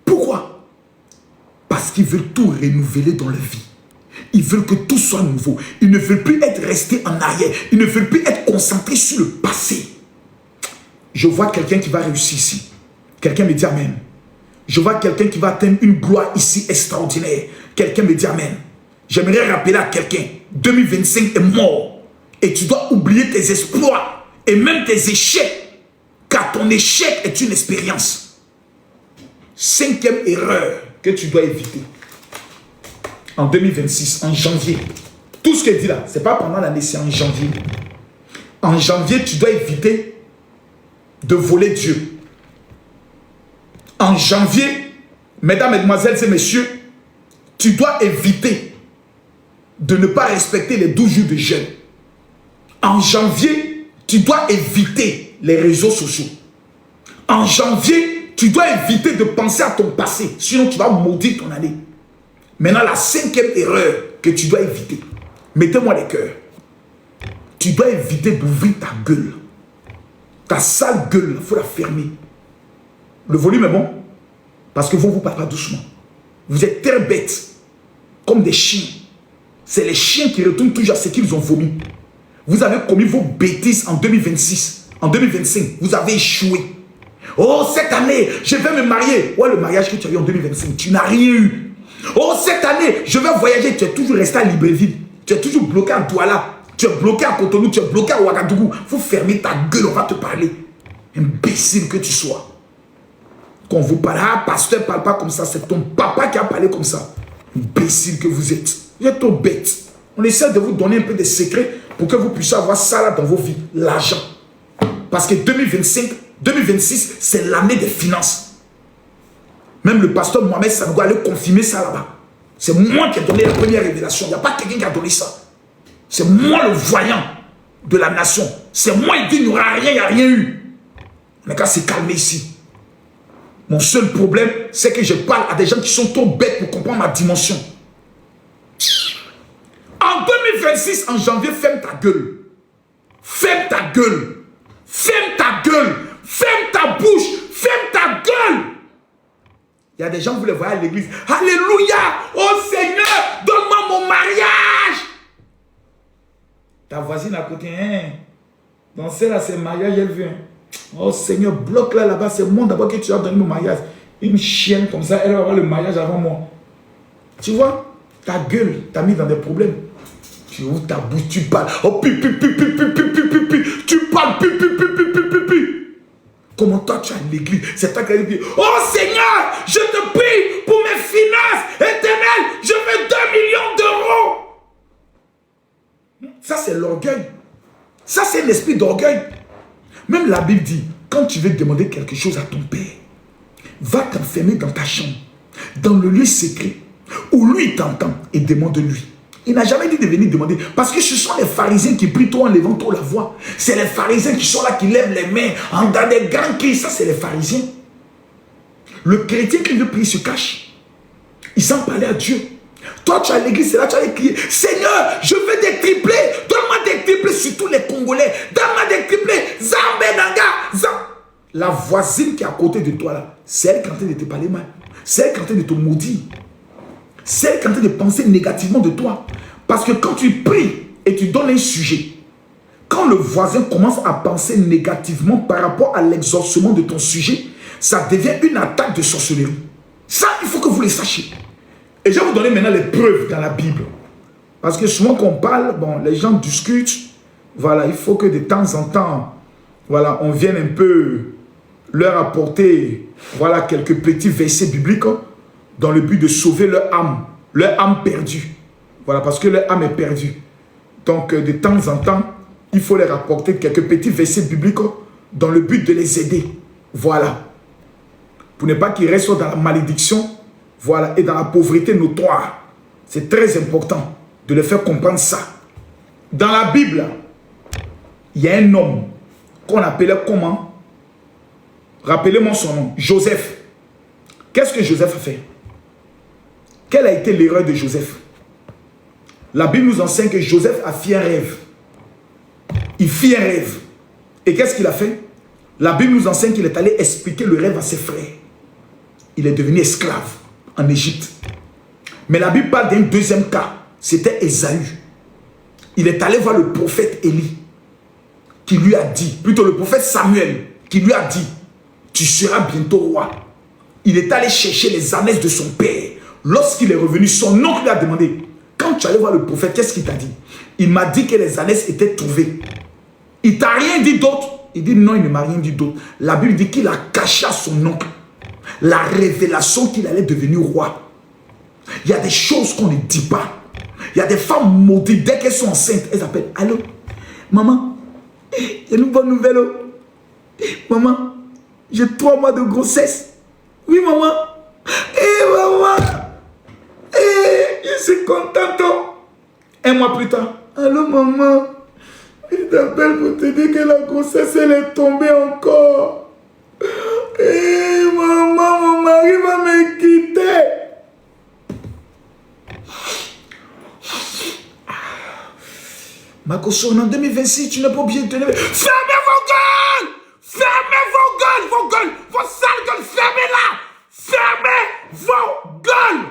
Pourquoi? Parce qu'ils veulent tout renouveler dans leur vie. Ils veulent que tout soit nouveau. Ils ne veulent plus être restés en arrière. Ils ne veulent plus être concentrés sur le passé. Je vois quelqu'un qui va réussir ici. Quelqu'un me dit amen. Je vois quelqu'un qui va atteindre une gloire ici extraordinaire. Quelqu'un me dit amen. J'aimerais rappeler à quelqu'un, 2025 est mort. Et tu dois oublier tes exploits et même tes échecs. Car ton échec est une expérience. 5e erreur que tu dois éviter. En 2026, en janvier. Tout ce qu'il dit là, ce n'est pas pendant l'année, c'est en janvier. En janvier, tu dois éviter de voler Dieu. En janvier, mesdames, mesdemoiselles et messieurs, tu dois éviter de ne pas respecter les 12 jours de jeûne. En janvier, tu dois éviter les réseaux sociaux. En janvier, tu dois éviter de penser à ton passé, sinon tu vas maudire ton année. Maintenant, la 5e erreur que tu dois éviter, mettez-moi les cœurs. Tu dois éviter d'ouvrir ta gueule. Ta sale gueule, il faut la fermer. Le volume est bon? Parce que vous parlez doucement. Vous êtes très bêtes, comme des chiens. C'est les chiens qui retournent toujours à ce qu'ils ont vomi. Vous avez commis vos bêtises en 2026. En 2025, vous avez échoué. Oh, cette année, je vais me marier. Ouais, le mariage que tu as eu en 2025, tu n'as rien eu. Oh, cette année, je vais voyager. Tu es toujours resté à Libreville. Tu es toujours bloqué à Douala. Tu es bloqué à Cotonou. Tu es bloqué à Ouagadougou. Il faut fermer ta gueule, on va te parler. Imbécile que tu sois. Quand on vous parle, ah, pasteur, ne parle pas comme ça. C'est ton papa qui a parlé comme ça. Imbécile que vous êtes. Vous êtes trop bête. On essaie de vous donner un peu de secrets pour que vous puissiez avoir ça là dans vos vies. L'argent. Parce que 2025, 2026, c'est l'année des finances. Même le pasteur Mohamed Sanogo allait confirmer ça là-bas. C'est moi qui ai donné la première révélation. Il n'y a pas quelqu'un qui a donné ça. C'est moi le voyant de la nation. C'est moi qui dit qu'il n'y aura rien, il n'y a rien eu. On n'a qu'à se calmer ici. Mon seul problème, c'est que je parle à des gens qui sont trop bêtes pour comprendre ma dimension. En 2026, en janvier, ferme ta gueule. Ferme ta gueule. Ferme ta gueule. Ferme ta bouche. Ferme ta gueule. Il y a des gens, vous les voyez à l'église. Alléluia. Oh Seigneur, donne-moi mon mariage. Ta voisine à côté, hein? Dans celle-là, c'est mariage, elle vient. Oh Seigneur, bloque-la là-bas. C'est moi d'abord que tu as donné mon mariage. Une chienne comme ça, elle va avoir le mariage avant moi. Tu vois, ta gueule t'a mis dans des problèmes. Tu ouvres ta bouche, tu parles. Oh, pi, pi, pi, pi, pi, pi, pi, pi, pi. Tu parles, pi, pi, pi, pi, pi, pi, pi. Comment toi tu as l'église? C'est toi qui as dit, oh Seigneur, je te prie pour mes finances éternelles, je veux 2 millions d'euros. Ça c'est l'orgueil. Ça c'est l'esprit d'orgueil. Même la Bible dit, quand tu veux demander quelque chose à ton Père, va t'enfermer dans ta chambre, dans le lieu secret, où lui t'entend et demande-lui. Il n'a jamais dit de venir demander. Parce que ce sont les pharisiens qui prient toi en levant toi la voix. C'est les pharisiens qui sont là, qui lèvent les mains dans des grands cris. Ça, c'est les pharisiens. Le chrétien qui veut prier se cache. Il s'en parlait à Dieu. Toi, tu as l'église, c'est là, tu as crié. Seigneur, je veux des triplés. Donne-moi des triplés, surtout les Congolais. Donne-moi des triplés. Zambé, La voisine qui est à côté de toi là, c'est elle qui est en train de te parler mal. C'est elle qui est en train de te maudire. C'est elle qui est en train de penser négativement de toi. Parce que quand tu pries et tu donnes un sujet, quand le voisin commence à penser négativement par rapport à l'exaucement de ton sujet, ça devient une attaque de sorcellerie. Ça, il faut que vous le sachiez. Et je vais vous donner maintenant les preuves dans la Bible. Parce que souvent qu'on parle, bon, les gens discutent. Voilà, il faut que de temps en temps, voilà, on vienne un peu leur apporter, voilà, quelques petits versets bibliques dans le but de sauver leur âme perdue. Voilà, parce que leur âme est perdue. Donc, de temps en temps, il faut leur apporter quelques petits versets bibliques dans le but de les aider. Voilà. Pour ne pas qu'ils restent dans la malédiction, voilà, et dans la pauvreté notoire. C'est très important de leur faire comprendre ça. Dans la Bible, il y a un homme qu'on appelait comment? Rappelez-moi son nom. Joseph. Qu'est-ce que Joseph a fait? Quelle a été l'erreur de Joseph? La Bible nous enseigne que Joseph a fait un rêve. Il fit un rêve. Et qu'est-ce qu'il a fait? La Bible nous enseigne qu'il est allé expliquer le rêve à ses frères. Il est devenu esclave en Égypte. Mais la Bible parle d'un deuxième cas. C'était Ésaü. Il est allé voir le prophète Élie, qui lui a dit, plutôt le prophète Samuel, qui lui a dit, tu seras bientôt roi. Il est allé chercher les ânesses de son père. Lorsqu'il est revenu, son oncle lui a demandé, quand tu allais voir le prophète, qu'est-ce qu'il t'a dit? Il m'a dit que les ânesses étaient trouvées. Il t'a rien dit d'autre? Il dit non, il ne m'a rien dit d'autre. La Bible dit qu'il a caché à son oncle la révélation qu'il allait devenir roi. Il y a des choses qu'on ne dit pas. Il y a des femmes maudites, dès qu'elles sont enceintes, elles appellent, allô, maman, J'ai une bonne nouvelle. Maman, j'ai 3 mois de grossesse. Oui, maman. Maman. Je suis contente. 1 mois plus tard. Allô, maman. Je t'appelle pour te dire que la grossesse, elle est tombée encore. Maman, mon mari va me quitter. Makoso, en 2026, tu n'as pas oublié de te lever. Fermez vos gueules! Fermez vos gueules, vos sales gueules, fermez-la! Fermez vos gueules!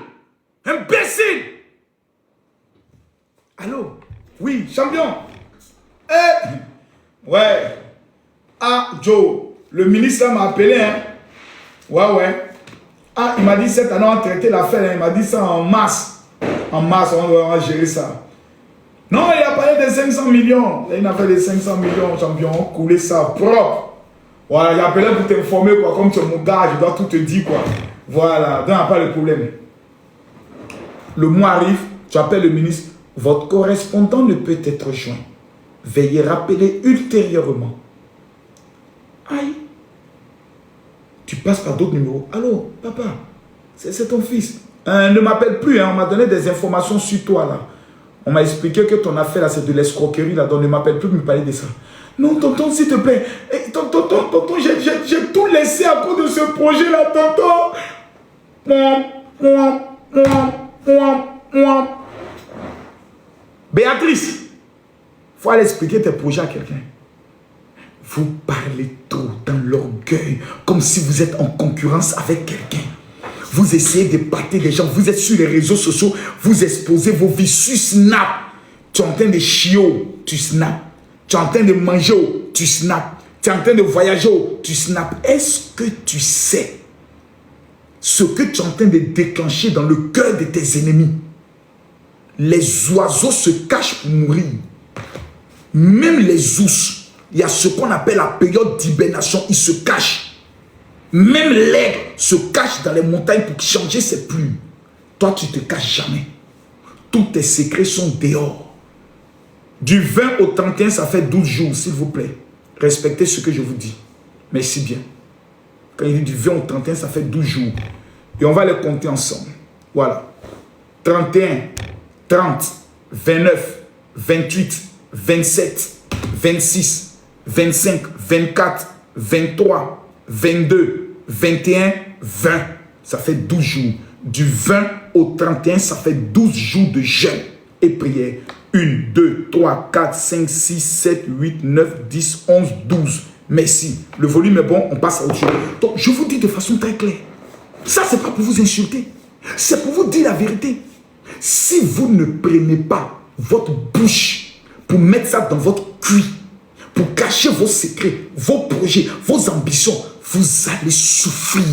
Imbécile! Allô? Oui, champion? Ouais. Ah, Joe, le ministre m'a appelé, hein? Ouais. Ah, il m'a dit cette année, on va traiter l'affaire, hein? Il m'a dit ça en mars. En mars, on va gérer ça. Non, il a parlé de 500 millions. Il y a une affaire de 500 millions, champion. Couler ça propre. Voilà, il a appelé pour t'informer, quoi. Comme tu es mon gars, je dois tout te dire, quoi. Voilà, donc il n'y a pas de problème. Le mois arrive, tu appelles le ministre. Votre correspondant ne peut être joint. Veuillez rappeler ultérieurement. Aïe. Tu passes par d'autres numéros. Allô, papa, c'est ton fils. Ne m'appelle plus, hein. On m'a donné des informations sur toi, là. On m'a expliqué que ton affaire là, c'est de l'escroquerie là, donc ne m'appelle plus pour me parler de ça. Non, tonton, s'il te plaît. Tonton, j'ai tout laissé à cause de ce projet là, tonton. Béatrice, il faut aller expliquer tes projets à quelqu'un. Vous parlez trop dans l'orgueil, comme si vous êtes en concurrence avec quelqu'un. Vous essayez de battre des gens, vous êtes sur les réseaux sociaux, vous exposez vos vies sur Snap. Tu es en train de chier, tu snap. Tu es en train de manger, tu snap. Tu es en train de voyager, tu snap. Est-ce que tu sais ce que tu es en train de déclencher dans le cœur de tes ennemis? Les oiseaux se cachent pour mourir. Même les ours, il y a ce qu'on appelle la période d'hibernation, ils se cachent. Même l'aigle se cache dans les montagnes pour changer ses plumes. Toi, tu ne te caches jamais. Tous tes secrets sont dehors. Du 20 au 31, ça fait 12 jours, s'il vous plaît. Respectez ce que je vous dis. Merci bien. Quand il dit du 20 au 31, ça fait 12 jours. Et on va les compter ensemble. Voilà. 31, 30, 29, 28, 27, 26, 25, 24, 23, 22, 21, 20. Ça fait 12 jours. Du 20 au 31, ça fait 12 jours de jeûne et prière. 1, 2, 3, 4, 5, 6, 7, 8, 9, 10, 11, 12. Merci. Le volume est bon, on passe à autre chose. Donc, je vous dis de façon très claire. Ça, ce n'est pas pour vous insulter. C'est pour vous dire la vérité. Si vous ne prenez pas votre bouche pour mettre ça dans votre cuit, pour cacher vos secrets, vos projets, vos ambitions, vous allez souffrir.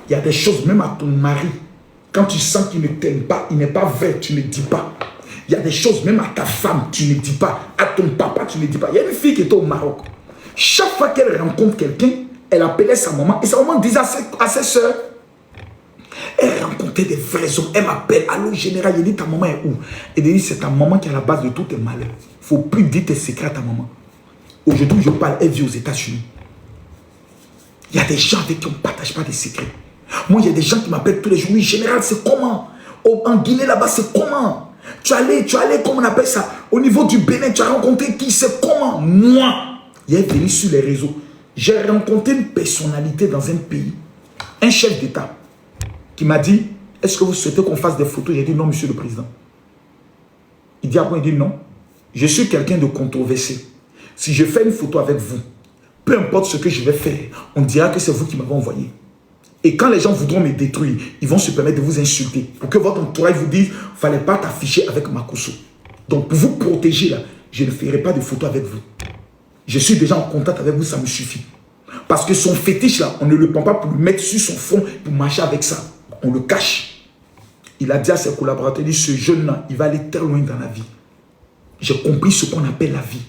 Il y a des choses, même à ton mari, quand tu sens qu'il ne t'aime pas, il n'est pas vrai, tu ne dis pas. Il y a des choses, même à ta femme, tu ne dis pas. À ton papa, tu ne dis pas. Il y a une fille qui était au Maroc. Chaque fois qu'elle rencontre quelqu'un, elle appelait sa maman et sa maman disait à ses soeurs. Elle rencontrait des vrais hommes. Elle m'appelle. Allô, général, il dit ta maman est où? Elle dit c'est ta maman qui est à la base de tous tes malheurs. Il ne faut plus dire tes secrets à ta maman. Aujourd'hui, je parle, elle vit aux États-Unis. Il y a des gens avec qui on ne partage pas des secrets. Moi, il y a des gens qui m'appellent tous les jours. Oui, général, c'est comment? En Guinée, là-bas, c'est comment? Tu allais, comment on appelle ça? Au niveau du Bénin, tu as rencontré qui? C'est comment? Moi, il est venu sur les réseaux. J'ai rencontré une personnalité dans un pays, un chef d'État, qui m'a dit, est-ce que vous souhaitez qu'on fasse des photos? J'ai dit non, monsieur le président. Il dit après, il dit non. Je suis quelqu'un de controversé. Si je fais une photo avec vous, peu importe ce que je vais faire, on dira que c'est vous qui m'avez envoyé. Et quand les gens voudront me détruire, ils vont se permettre de vous insulter. Pour que votre entourage vous dise, il ne fallait pas t'afficher avec Makoso. Donc pour vous protéger, là, je ne ferai pas de photos avec vous. Je suis déjà en contact avec vous, ça me suffit. Parce que son fétiche, là, on ne le prend pas pour le mettre sur son front, pour marcher avec ça. On le cache. Il a dit à ses collaborateurs, il dit, ce jeune-là, il va aller très loin dans la vie. J'ai compris ce qu'on appelle la vie.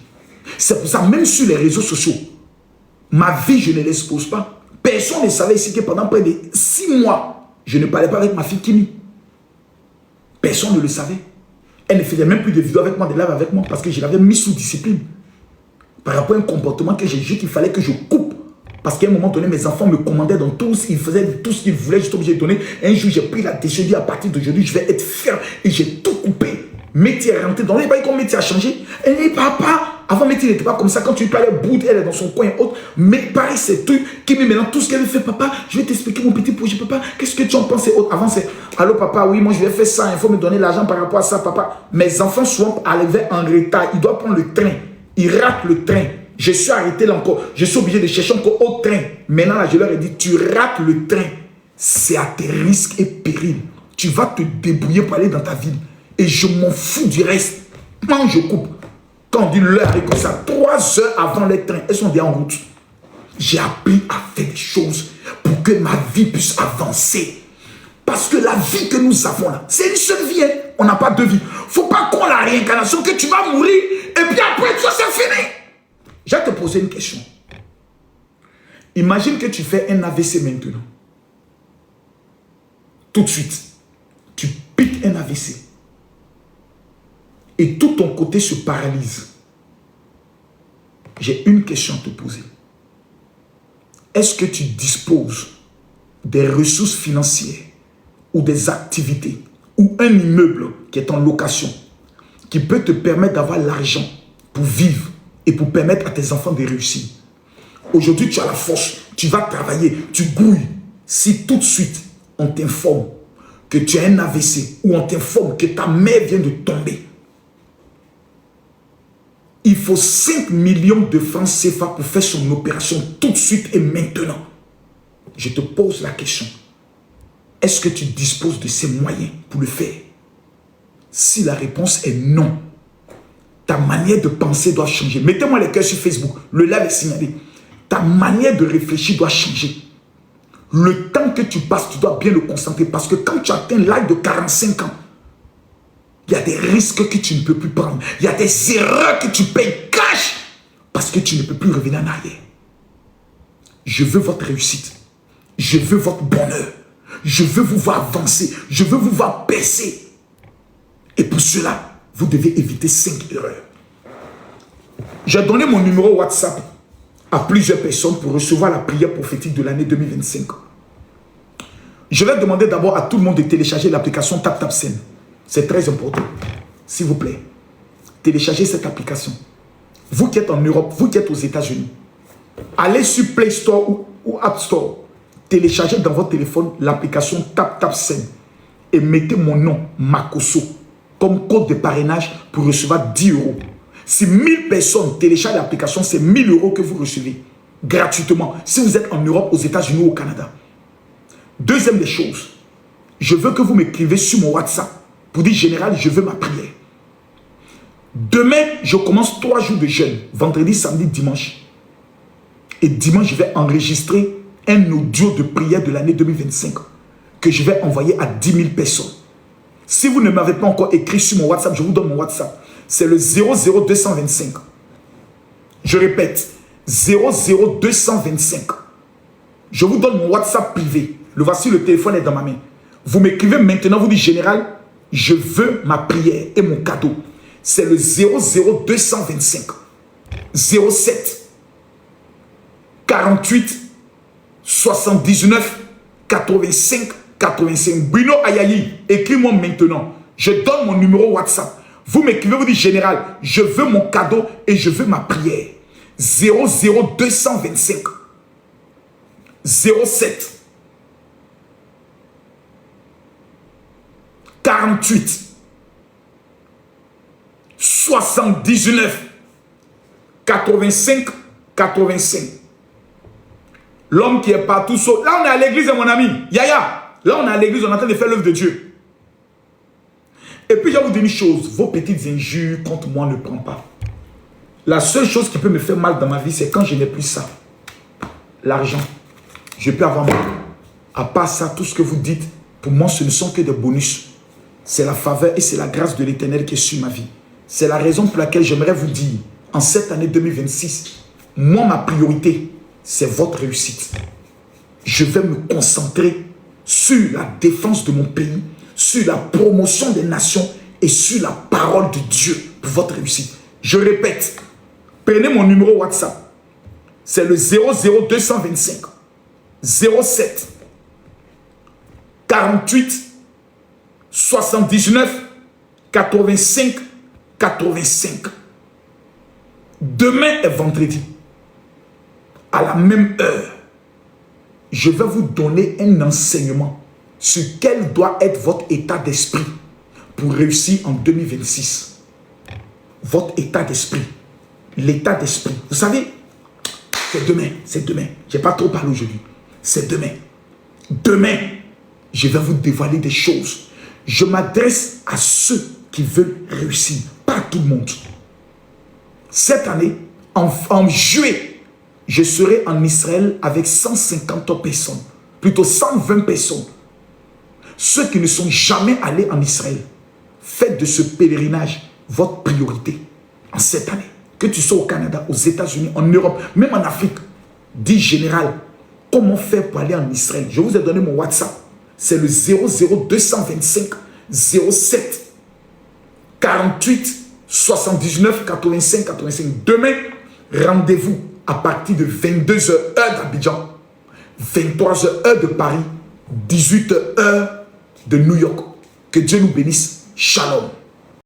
C'est pour ça, même sur les réseaux sociaux, ma vie, je ne l'expose pas. Personne ne savait ici que pendant près de 6 mois, je ne parlais pas avec ma fille Kimi. Personne ne le savait. Elle ne faisait même plus de vidéos avec moi, de live avec moi, parce que je l'avais mis sous discipline. par rapport à un comportement que j'ai vu qu'il fallait que je coupe. Parce qu'à un moment donné, mes enfants me commandaient dans tout, ils faisaient tout ce qu'ils voulaient, j'étais obligé de donner. Un jour, j'ai pris la décision, j'ai dit à partir d'aujourd'hui, je vais être ferme et j'ai tout coupé. Métier est rentré dans les bails, comme métier a changé. Et dit, papa, avant métier n'était pas comme ça. Quand tu parlais bout, elle est dans son coin et autres. Mais pareil, c'est tout qui met maintenant tout ce qu'elle fait. Papa, je vais t'expliquer mon petit projet, papa. Qu'est-ce que tu en penses et autres. Avant, c'est, allô papa, oui, moi je vais faire ça, il faut me donner l'argent par rapport à ça, papa. Mes enfants souvent arrivaient en retard, ils doivent prendre le train. Ils ratent le train. Je suis arrêté là encore. Je suis obligé de chercher encore autre train. Maintenant, là, je leur ai dit, tu rates le train. C'est à tes risques et périls. Tu vas te débrouiller pour aller dans ta ville. Et je m'en fous du reste. Quand je coupe, quand on dit l'heure arrive comme ça, 3 heures avant les trains, elles sont déjà en route. J'ai appris à faire des choses pour que ma vie puisse avancer. Parce que la vie que nous avons là, c'est une seule vie. Hein. On n'a pas deux vies. Il ne faut pas qu'on la réincarnation, que tu vas mourir et puis après, toi, c'est fini. Je vais te poser une question. Imagine que tu fais un AVC maintenant. Tout de suite, tu piques un AVC. Et tout ton côté se paralyse. J'ai une question à te poser. Est-ce que tu disposes des ressources financières ou des activités ou un immeuble qui est en location qui peut te permettre d'avoir l'argent pour vivre et pour permettre à tes enfants de réussir? Aujourd'hui, tu as la force, tu vas travailler, tu grouilles. Si tout de suite, on t'informe que tu as un AVC ou on t'informe que ta mère vient de tomber, il faut 5 millions de francs CFA pour faire son opération tout de suite et maintenant. Je te pose la question. Est-ce que tu disposes de ces moyens pour le faire? Si la réponse est non, ta manière de penser doit changer. Mettez-moi les cœurs sur Facebook. Le live est signalé. Ta manière de réfléchir doit changer. Le temps que tu passes, tu dois bien le concentrer. Parce que quand tu atteins l'âge de 45 ans, il y a des risques que tu ne peux plus prendre. Il y a des erreurs que tu payes cash parce que tu ne peux plus revenir en arrière. Je veux votre réussite. Je veux votre bonheur. Je veux vous voir avancer. Je veux vous voir percer. Et pour cela, vous devez éviter 5 erreurs. J'ai donné mon numéro WhatsApp à plusieurs personnes pour recevoir la prière prophétique de l'année 2025. Je vais demander d'abord à tout le monde de télécharger l'application TapTapSend. C'est très important. S'il vous plaît, téléchargez cette application. Vous qui êtes en Europe, vous qui êtes aux États-Unis, allez sur Play Store ou App Store. Téléchargez dans votre téléphone l'application TapTapSend et mettez mon nom, Makosso, comme code de parrainage pour recevoir 10 €. Si 1000 personnes téléchargent l'application, c'est 1000 € que vous recevez gratuitement. Si vous êtes en Europe, aux États-Unis ou au Canada. Deuxième des choses, je veux que vous m'écrivez sur mon WhatsApp pour dire, général, je veux ma prière. Demain, je commence 3 jours de jeûne, vendredi, samedi, dimanche. Et dimanche, je vais enregistrer un audio de prière de l'année 2025 que je vais envoyer à 10 000 personnes. Si vous ne m'avez pas encore écrit sur mon WhatsApp, je vous donne mon WhatsApp. C'est le 00225. Je répète, 00225. Je vous donne mon WhatsApp privé. Le voici, le téléphone est dans ma main. Vous m'écrivez maintenant, vous dites, général, je veux ma prière et mon cadeau. C'est le 00225 07 48 79 85 85. Bruno Ayayi, écris-moi maintenant. Je donne mon numéro WhatsApp. Vous m'écrivez, vous dites, général, je veux mon cadeau et je veux ma prière. 00225 07 48 79 85 85. L'homme qui est partout sauf. Là, on est à l'église, mon ami. Yaya. Là, on est à l'église, on est en train de faire l'œuvre de Dieu. Et puis, je vais vous dire une chose. Vos petites injures contre moi ne prennent pas. La seule chose qui peut me faire mal dans ma vie, c'est quand je n'ai plus ça. L'argent. Je peux avoir mal. À part ça, tout ce que vous dites, pour moi, ce ne sont que des bonus. C'est la faveur et c'est la grâce de l'Éternel qui est sur ma vie. C'est la raison pour laquelle j'aimerais vous dire, en cette année 2026, moi, ma priorité, c'est votre réussite. Je vais me concentrer sur la défense de mon pays, sur la promotion des nations et sur la parole de Dieu pour votre réussite. Je répète, Prenez mon numéro WhatsApp. C'est le 00225 07 48 79 85 85. Demain est vendredi. À la même heure, je vais vous donner un enseignement sur quel doit être votre état d'esprit pour réussir en 2026. Votre état d'esprit. L'état d'esprit. Vous savez, c'est demain. C'est demain. Je n'ai pas trop parlé aujourd'hui. C'est demain. Demain, je vais vous dévoiler des choses. Je m'adresse à ceux qui veulent réussir. Pas à tout le monde. Cette année, en juillet, je serai en Israël avec 150 personnes. Plutôt 120 personnes. Ceux qui ne sont jamais allés en Israël, faites de ce pèlerinage votre priorité en cette année. Que tu sois au Canada, aux États-Unis, en Europe, même en Afrique. Dis général, comment faire pour aller en Israël? Je vous ai donné mon WhatsApp. C'est le 00225 07 48 79 85 85. Demain, rendez-vous à partir de 22h heure d'Abidjan, 23h heure de Paris, 18h heure de New York. Que Dieu nous bénisse. Shalom.